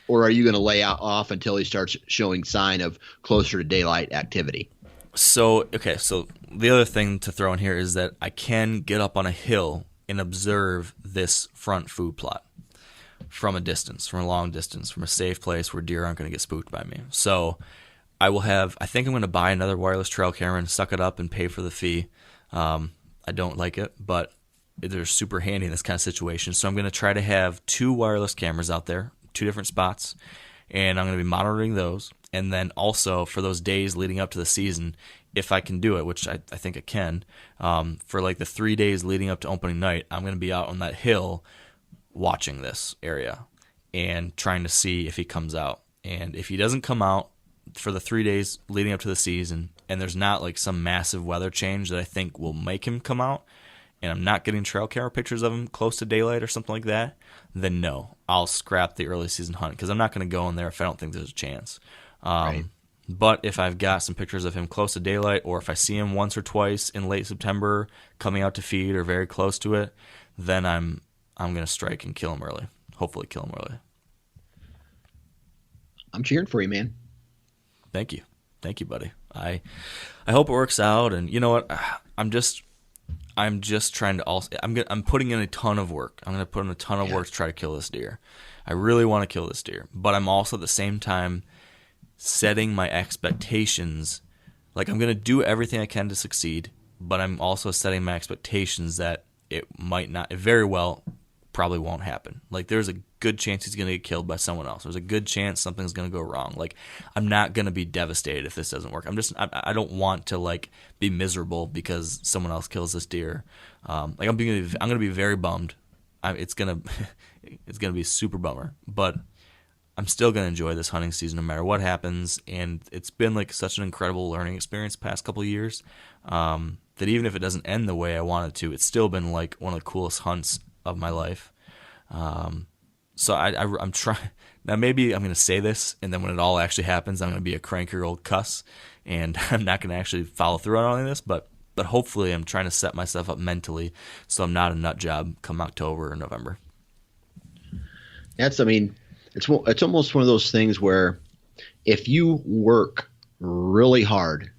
Or are you going to lay off until he starts showing sign of closer to daylight activity? So the other thing to throw in here is that I can get up on a hill and observe this front food plot from a distance, from a long distance, from a safe place where deer aren't going to get spooked by me. So I think I'm going to buy another wireless trail camera and suck it up and pay for the fee. I don't like it, but they're super handy in this kind of situation. So I'm going to try to have 2 wireless cameras out there, 2 different spots, and I'm going to be monitoring those. And then also for those days leading up to the season, if I can do it, which I think I can, for like the 3 days leading up to opening night, I'm going to be out on that hill watching this area and trying to see if he comes out. And if he doesn't come out for the 3 days leading up to the season, and there's not like some massive weather change that I think will make him come out, and I'm not getting trail camera pictures of him close to daylight or something like that, then no, I'll scrap the early season hunt, because I'm not going to go in there if I don't think there's a chance. Right. But if I've got some pictures of him close to daylight, or if I see him once or twice in late September coming out to feed or very close to it, then I'm going to strike and kill him early. Hopefully kill him early. I'm cheering for you, man. Thank you, buddy. I hope it works out. And you know what? I'm just trying to also. I'm putting in a ton of work. I'm going to put in a ton of work to try to kill this deer. I really want to kill this deer, but I'm also at the same time setting my expectations. Like, I'm going to do everything I can to succeed, but I'm also setting my expectations that it very well probably won't happen. Like, there's a good chance he's going to get killed by someone else. There's a good chance something's going to go wrong. Like, I'm not going to be devastated if this doesn't work. I don't want to like be miserable because someone else kills this deer. I'm going to be very bummed. It's going to be a super bummer, but I'm still going to enjoy this hunting season no matter what happens. And it's been like such an incredible learning experience the past couple of years, that even if it doesn't end the way I want it to, it's still been like one of the coolest hunts of my life. So I'm trying. Now maybe I'm going to say this, and then when it all actually happens, I'm going to be a crankier old cuss, and I'm not going to actually follow through on all of this, but hopefully I'm trying to set myself up mentally so I'm not a nut job come October or November. It's almost one of those things where if you work really hard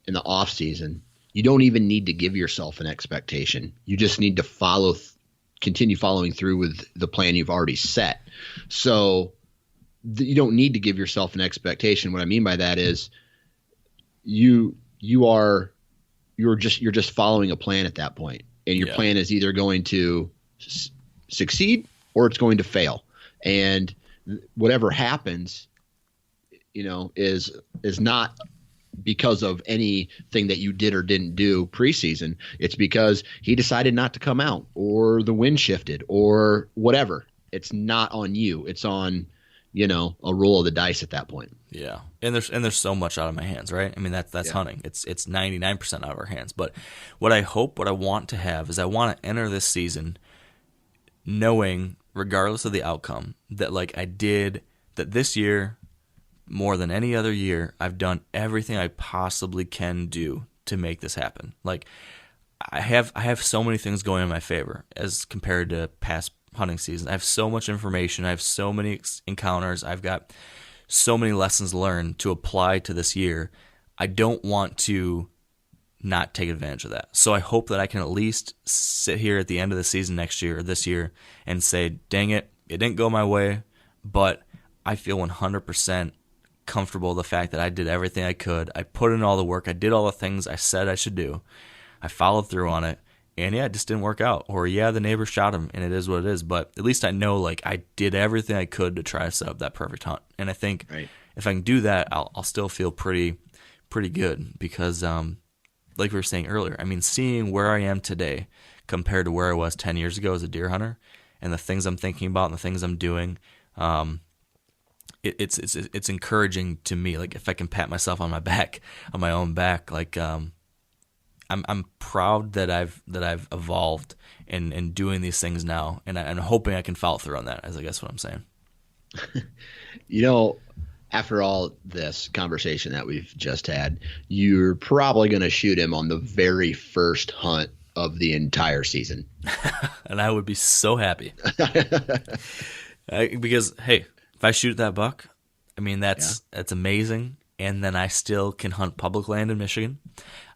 in the off season, you don't even need to give yourself an expectation. You just need to continue following through with the plan you've already set. So you don't need to give yourself an expectation. What I mean by that is you're just following a plan at that point, and your plan is either going to succeed or it's going to fail. And whatever happens, is not because of anything that you did or didn't do preseason. It's because he decided not to come out, or the wind shifted, or whatever. It's not on you. It's on, a roll of the dice at that point. Yeah. And there's so much out of my hands, right? I mean, that's hunting. It's 99% out of our hands. But what I want to have is I want to enter this season knowing, regardless of the outcome, that that this year, more than any other year, I've done everything I possibly can do to make this happen. Like, I have so many things going in my favor as compared to past hunting seasons. I have so much information. I have so many encounters. I've got so many lessons learned to apply to this year. I don't want to not take advantage of that. So I hope that I can at least sit here at the end of the season next year or this year and say, dang it, it didn't go my way, but I feel 100% comfortable with the fact that I did everything I could. I put in all the work. I did all the things I said I should do. I followed through on it. And yeah, it just didn't work out. Or yeah, the neighbor shot him, and it is what it is. But at least I know, like, I did everything I could to try to set up that perfect hunt. And I think if I can do that, I'll still feel pretty good. Because, like we were saying earlier, I mean, seeing where I am today compared to where I was 10 years ago as a deer hunter, and the things I'm thinking about and the things I'm doing, it's encouraging to me. Like, if I can pat myself on my own back, like, I'm proud that I've evolved and doing these things now, and I'm hoping I can follow through on that. I guess what I'm saying. After all this conversation that we've just had, you're probably going to shoot him on the very first hunt of the entire season, and I would be so happy because hey, if I shoot that buck, I mean that's amazing, and then I still can hunt public land in Michigan.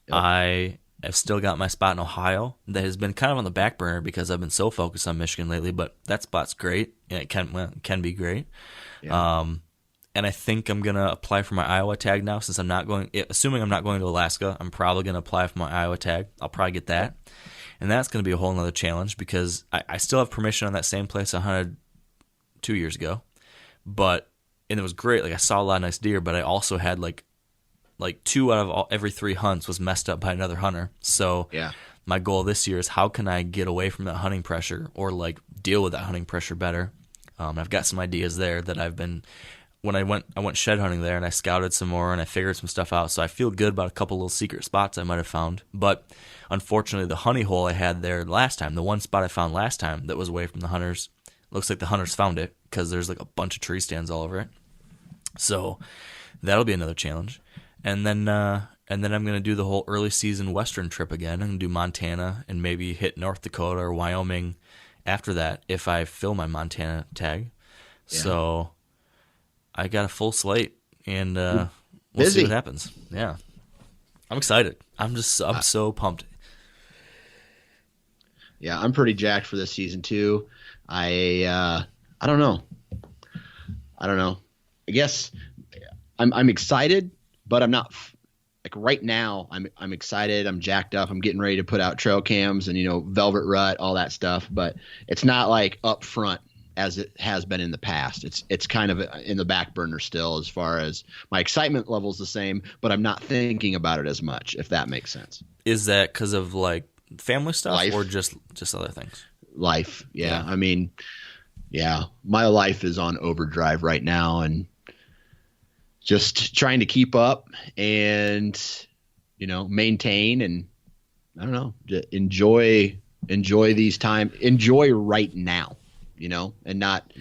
Yep. I've still got my spot in Ohio that has been kind of on the back burner because I've been so focused on Michigan lately, but that spot's great, and it can be great. Yeah. And I think I'm going to apply for my Iowa tag now since assuming I'm not going to Alaska, I'm probably going to apply for my Iowa tag. I'll probably get that. And that's going to be a whole nother challenge because I still have permission on that same place I hunted 2 years ago. And it was great. Like, I saw a lot of nice deer, but I also had like 2 out of every 3 hunts was messed up by another hunter. So my goal this year is how can I get away from that hunting pressure or like deal with that hunting pressure better. I've got some ideas there that I've been when I went shed hunting there and I scouted some more and I figured some stuff out. So I feel good about a couple little secret spots I might have found. But unfortunately, the honey hole I had there last time, the one spot I found last time that was away from the hunters, looks like the hunters found it because there's like a bunch of tree stands all over it. So that'll be another challenge. And then I'm going to do the whole early season Western trip again. I'm going to do Montana and maybe hit North Dakota or Wyoming after that if I fill my Montana tag. Yeah. So I got a full slate, and we'll see what happens. Yeah, I'm excited. I'm so pumped. Yeah, I'm pretty jacked for this season too. I don't know. I guess I'm excited. But I'm not like right now. I'm excited. I'm jacked up. I'm getting ready to put out trail cams and velvet rut, all that stuff. But it's not like up front as it has been in the past. It's kind of in the back burner still as far as my excitement level is the same, but I'm not thinking about it as much. If that makes sense. Is that because of like family stuff life. Or just other things? Life. Yeah. I mean, my life is on overdrive right now, and just trying to keep up and, maintain and I don't know, enjoy these times, enjoy right now, and not,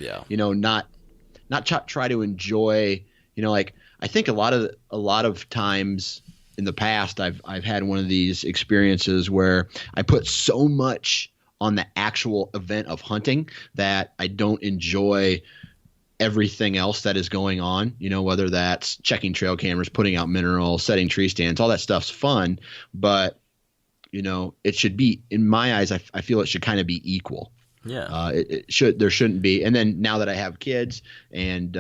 not try to enjoy, like I think a lot of times in the past, I've had one of these experiences where I put so much on the actual event of hunting that I don't enjoy everything else that is going on, whether that's checking trail cameras, putting out minerals, setting tree stands, all that stuff's fun. But, it should be, in my eyes, I feel it should kind of be equal. Yeah. There shouldn't be. And then now that I have kids and,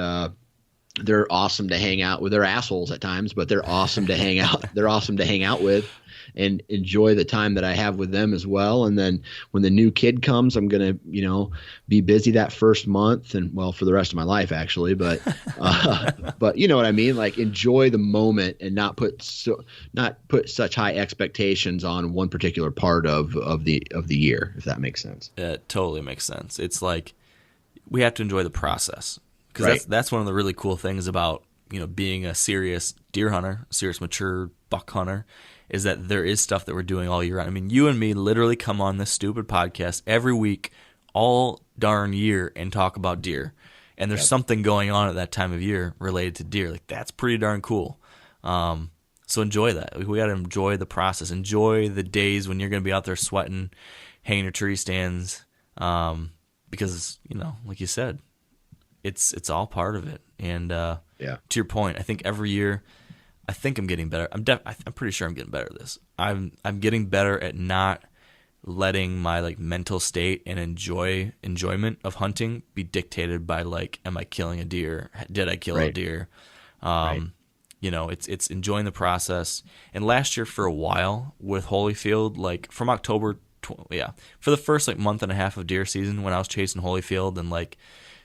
they're awesome to hang out with. They're assholes at times, but they're awesome to hang out. They're awesome to hang out with and enjoy the time that I have with them as well. And then when the new kid comes, I'm going to, be busy that first month and for the rest of my life actually. But, but you know what I mean? Like enjoy the moment and not put such high expectations on one particular part of the year, if that makes sense. It totally makes sense. It's like we have to enjoy the process. Because that's one of the really cool things about being a serious deer hunter, serious mature buck hunter, is that there is stuff that we're doing all year round. I mean, you and me literally come on this stupid podcast every week, all darn year, and talk about deer. And there's something going on at that time of year related to deer. Like that's pretty darn cool. So enjoy that. We got to enjoy the process. Enjoy the days when you're going to be out there sweating, hanging your tree stands, because like you said. It's all part of it, and to your point, I think every year, I think I'm getting better. I'm pretty sure I'm getting better at this. I'm getting better at not letting my like mental state and enjoyment of hunting be dictated by like, am I killing a deer? Did I kill a deer? Right. You know, it's enjoying the process. And last year for a while with Holyfield, like from October, for the first like month and a half of deer season when I was chasing Holyfield, and like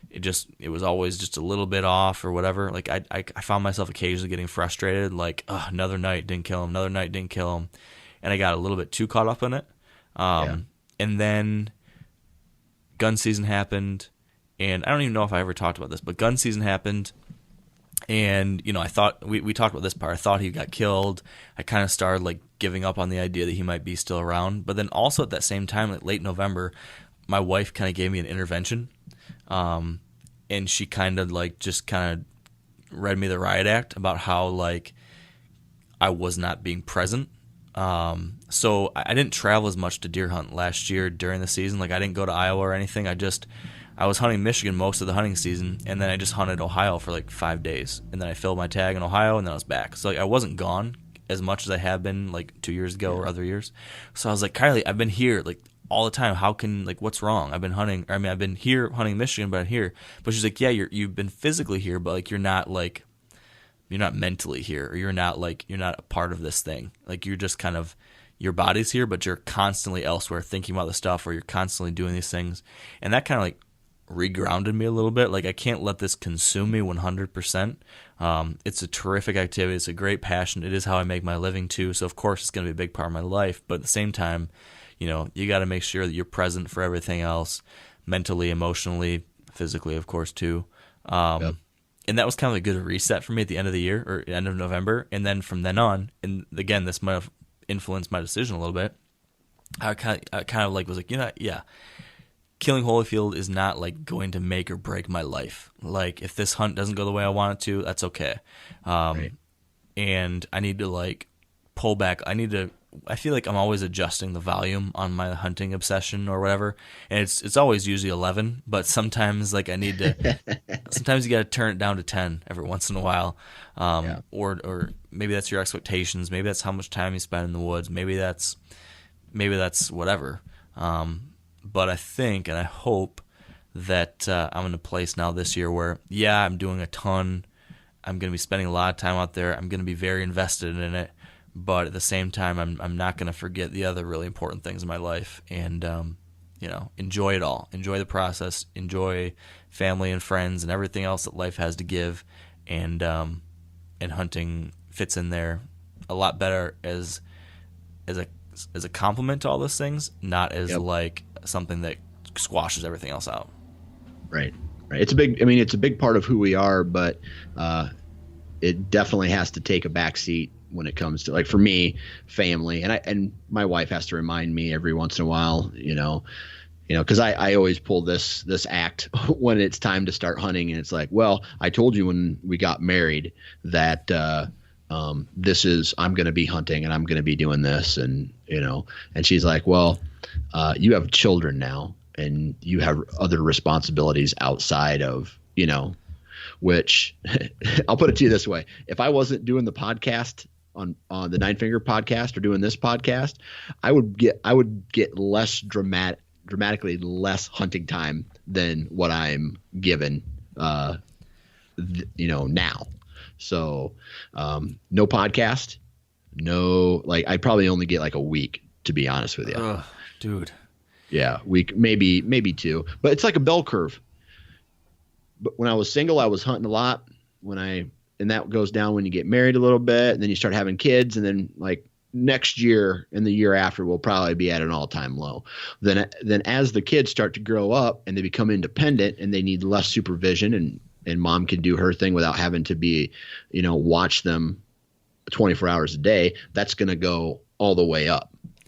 it was always just a little bit off or whatever. Like I found myself occasionally getting frustrated, like another night didn't kill him, and I got a little bit too caught up in it. And then gun season happened, and I don't even know if I ever talked about this, but gun season happened. And, you know, I thought, we talked about this part, I thought he got killed. I kind of started, like, giving up on the idea that he might be still around. But then also at that same time, like late November, my wife kind of gave me an intervention. And she kind of, like, just kind of read me the riot act about how, like, I was not being present. So I didn't travel as much to deer hunt last year during the season. Like, I didn't go to Iowa or anything. I was hunting Michigan most of the hunting season, and then I just hunted Ohio for like 5 days, and then I filled my tag in Ohio, and then I was back. So like I wasn't gone as much as I have been like 2 years ago or other years. So I was like, Kylie, I've been here like all the time. How can, like, what's wrong? I've been here hunting Michigan, but I'm here. But she's like, yeah, you've been physically here, but like you're not mentally here, or you're not a part of this thing. Like you're just kind of, your body's here, but you're constantly elsewhere thinking about the stuff, or you're constantly doing these things, and that kind of like regrounded me a little bit. Like I can't let this consume me 100%. It's a terrific activity. It's a great passion. It is how I make my living too. So of course it's going to be a big part of my life. But at the same time, you know, you got to make sure that you're present for everything else, mentally, emotionally, physically, of course too. And that was kind of a good reset for me at the end of the year, or end of November. And then from then on, and again, this might have influenced my decision a little bit. I kind of like was like, you know, yeah. Killing Holyfield is not like going to make or break my life. Like if this hunt doesn't go the way I want it to, that's okay. Right. And I need to like pull back. I feel like I'm always adjusting the volume on my hunting obsession or whatever. And it's always usually 11, but sometimes like I need to, sometimes you got to turn it down to 10 every once in a while. Or maybe that's your expectations. Maybe that's how much time you spend in the woods. Maybe that's whatever. But I think and I hope that I'm in a place now this year where, yeah, I'm doing a ton. I'm going to be spending a lot of time out there. I'm going to be very invested in it. But at the same time, I'm not going to forget the other really important things in my life. And, you know, enjoy it all. Enjoy the process. Enjoy family and friends and everything else that life has to give. And hunting fits in there a lot better as a compliment to all those things, not as like something that squashes everything else out. Right. It's a big part of who we are, but it definitely has to take a backseat when it comes to, like, for me, family, and my wife has to remind me every once in a while, you know, because I always pull this act when it's time to start hunting, and it's like, well, I told you when we got married that this is, I'm going to be hunting and I'm going to be doing this, and and she's like, well, you have children now and you have other responsibilities outside of, which I'll put it to you this way. If I wasn't doing the podcast on the Nine Finger podcast or doing this podcast, I would get dramatically less hunting time than what I'm given, now. So, no podcast, I probably only get like a week, to be honest with you. Ugh, dude. Yeah. Week, maybe two, but it's like a bell curve. But when I was single, I was hunting a lot. And that goes down when you get married a little bit, and then you start having kids, and then like next year and the year after will probably be at an all-time low. Then as the kids start to grow up and they become independent and they need less supervision, and mom can do her thing without having to be, watch them 24 hours a day, that's going to go all the way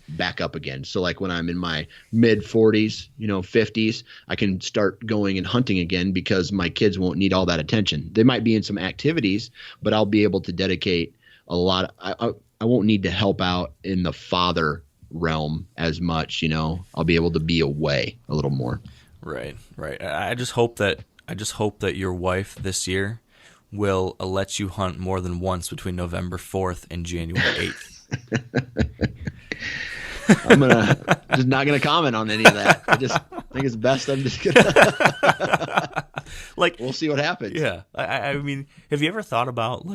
back up again. So like when I'm in my mid 40s, 50s, I can start going and hunting again because my kids won't need all that attention. They might be in some activities, but I'll be able to dedicate a lot. I won't need to help out in the father realm as much, I'll be able to be away a little more. Right. I just hope that your wife this year will let you hunt more than once between November 4th and January 8th. I'm just not gonna comment on any of that. I just think it's best I'm just gonna. Like, we'll see what happens. yeah. I mean, have you ever thought about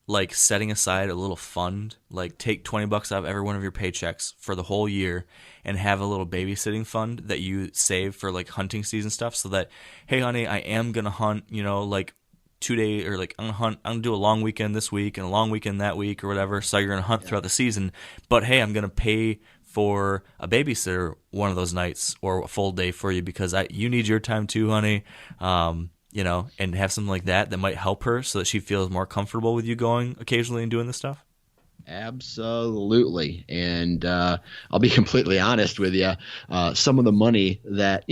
like setting aside a little fund, like take $20 out of every one of your paychecks for the whole year and have a little babysitting fund that you save for like hunting season stuff, so that, hey honey, I am going to hunt, like 2 days, or like I'm going to do a long weekend this week and a long weekend that week or whatever. So you're going to hunt throughout the season, but hey, I'm going to pay for a babysitter one of those nights or a full day for you because you need your time too, honey. And have something like that might help her so that she feels more comfortable with you going occasionally and doing this stuff. Absolutely. And I'll be completely honest with you. Some of the money that,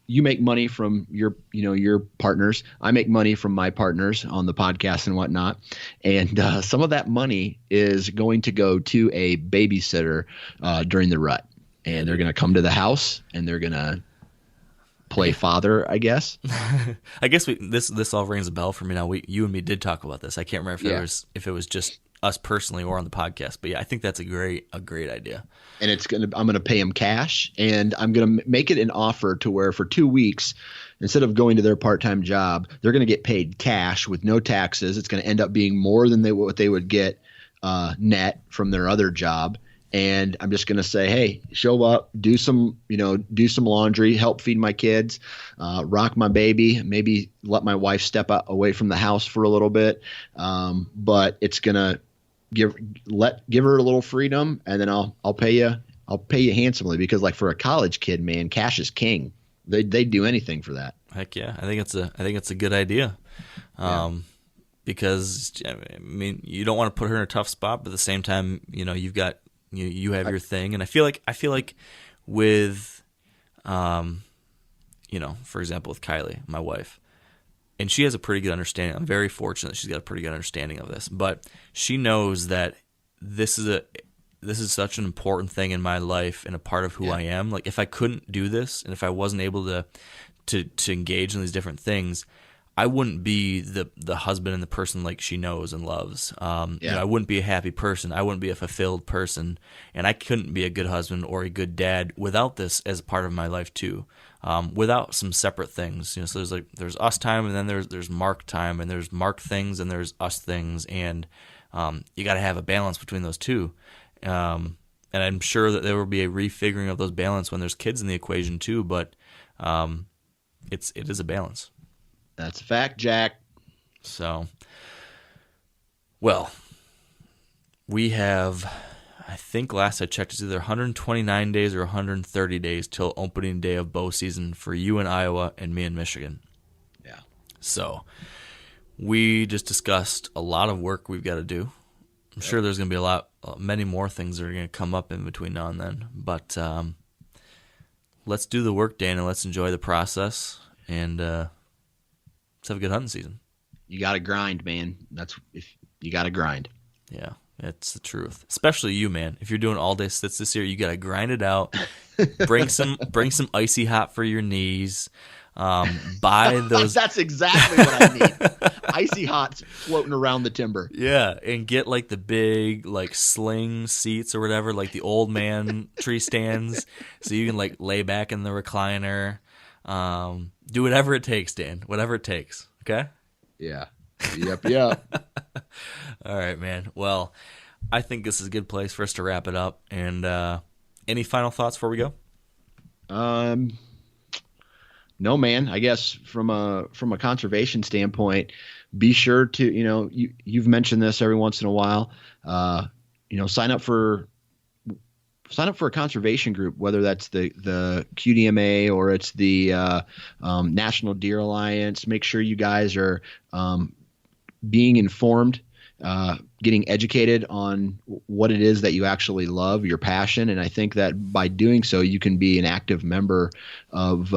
you make money from your partners. I make money from my partners on the podcast and whatnot. And some of that money is going to go to a babysitter during the rut. And they're going to come to the house and they're going to play father, I guess. I guess this all rings a bell for me now. You and me did talk about this. I can't remember if it was just us personally or on the podcast, but yeah, I think that's a great idea. And I'm gonna pay them cash, and I'm gonna make it an offer to where for 2 weeks, instead of going to their part-time job, they're gonna get paid cash with no taxes. It's gonna end up being more than what they would get net from their other job. And I'm just going to say, hey, show up, do some laundry, help feed my kids, rock my baby, maybe let my wife step away from the house for a little bit. But it's going to give her a little freedom, and then I'll pay you handsomely, because like for a college kid, man, cash is king. They'd do anything for that. Heck yeah. I think it's a good idea. Because I mean, you don't want to put her in a tough spot, but at the same time, you've got, you have your thing. And I feel like with, for example, with Kylie, my wife, and she has a pretty good understanding. I'm very fortunate she's got a pretty good understanding of this, but she knows that this is such an important thing in my life and a part of who I am. Like, if I couldn't do this and if I wasn't able to engage in these different things, I wouldn't be the husband and the person like she knows and loves. I wouldn't be a happy person. I wouldn't be a fulfilled person, and I couldn't be a good husband or a good dad without this as a part of my life too. Without some separate things, so there's us time, and then there's Mark time, and there's Mark things, and there's us things, and you got to have a balance between those two. And I'm sure that there will be a refiguring of those balance when there's kids in the equation too. But it is a balance. That's a fact, Jack. So, well, we have, I think last I checked, it's either 129 days or 130 days till opening day of bow season for you in Iowa and me in Michigan. Yeah. So, we just discussed a lot of work we've got to do. I'm sure there's going to be many more things that are going to come up in between now and then. But let's do the work, Dan, and let's enjoy the process. And let's have a good hunting season. You got to grind, man. You got to grind. Yeah, it's the truth. Especially you, man. If you're doing all day sits this year, you got to grind it out. Bring some icy hot for your knees. Buy those. That's exactly what I need. Icy hots floating around the timber. Yeah, and get like the big like sling seats or whatever, like the old man tree stands, so you can like lay back in the recliner. Do whatever it takes, Dan. Whatever it takes. Okay? Yeah. Yep. All right, man. Well, I think this is a good place for us to wrap it up. And any final thoughts before we go? No, man. I guess from a conservation standpoint, be sure to, you've mentioned this every once in a while. Sign up for a conservation group, whether that's the QDMA or it's the National Deer Alliance. Make sure you guys are being informed, getting educated on what it is that you actually love, your passion. And I think that by doing so, you can be an active member of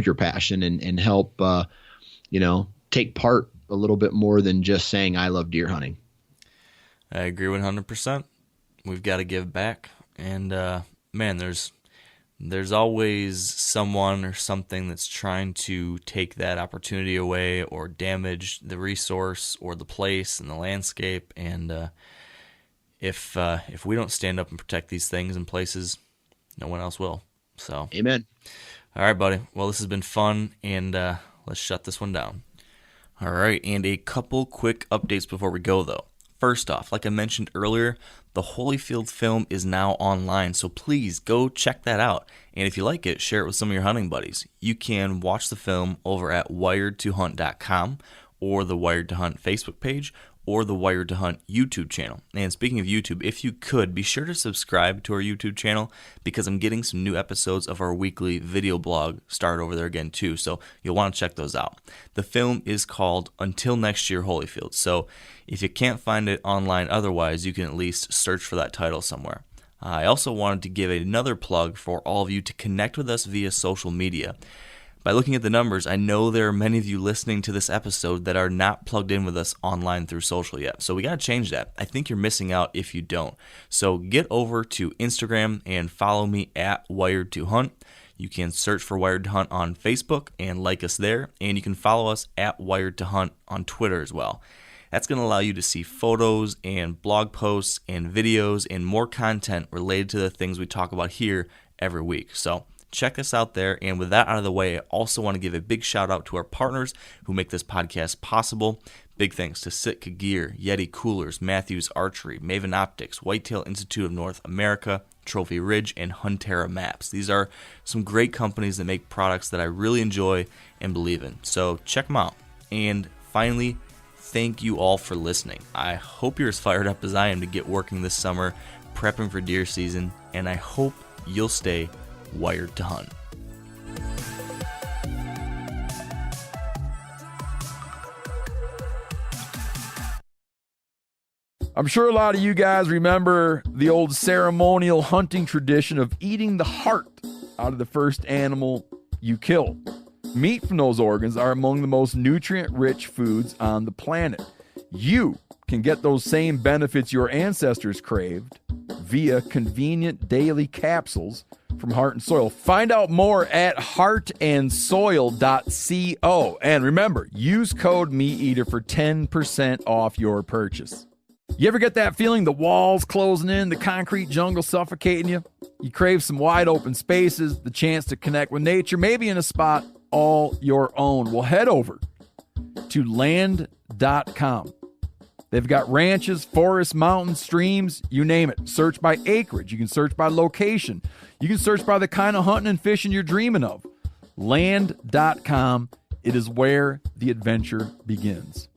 your passion and help, take part a little bit more than just saying, I love deer hunting. I agree 100%. We've got to give back. And, man, there's always someone or something that's trying to take that opportunity away or damage the resource or the place and the landscape. And if we don't stand up and protect these things and places, no one else will. So, amen. All right, buddy. Well, this has been fun, and let's shut this one down. All right, and a couple quick updates before we go, though. First off, like I mentioned earlier, the Holyfield film is now online, so please go check that out. And if you like it, share it with some of your hunting buddies. You can watch the film over at wiredtohunt.com or the Wired to Hunt Facebook page or the Wired to Hunt YouTube channel. And speaking of YouTube, if you could, be sure to subscribe to our YouTube channel because I'm getting some new episodes of our weekly video blog started over there again too, so you'll want to check those out. The film is called Until Next Year Holyfield, so if you can't find it online otherwise, you can at least search for that title somewhere. I also wanted to give another plug for all of you to connect with us via social media. By looking at the numbers, I know there are many of you listening to this episode that are not plugged in with us online through social yet. So we got to change that. I think you're missing out if you don't. So get over to Instagram and follow me at Wired to Hunt. You can search for Wired to Hunt on Facebook and like us there. And you can follow us at Wired to Hunt on Twitter as well. That's going to allow you to see photos and blog posts and videos and more content related to the things we talk about here every week. So check us out there. And with that out of the way, I also want to give a big shout out to our partners who make this podcast possible. Big thanks to Sitka Gear, Yeti Coolers, Matthews Archery, Maven Optics, Whitetail Institute of North America, Trophy Ridge, and Huntera Maps. These are some great companies that make products that I really enjoy and believe in. So check them out. And finally, thank you all for listening. I hope you're as fired up as I am to get working this summer, prepping for deer season, and I hope you'll stay wired to hunt. I'm sure a lot of you guys remember the old ceremonial hunting tradition of eating the heart out of the first animal you kill. Meat from those organs are among the most nutrient-rich foods on the planet. You can get those same benefits your ancestors craved via convenient daily capsules from Heart and Soil. Find out more at heartandsoil.co. And remember, use code MeatEater for 10% off your purchase. You ever get that feeling the walls closing in, the concrete jungle suffocating you? You crave some wide open spaces, the chance to connect with nature, maybe in a spot all your own. Well, head over to land.com. They've got ranches, forests, mountains, streams, you name it. Search by acreage. You can search by location. You can search by the kind of hunting and fishing you're dreaming of. Land.com. It is where the adventure begins.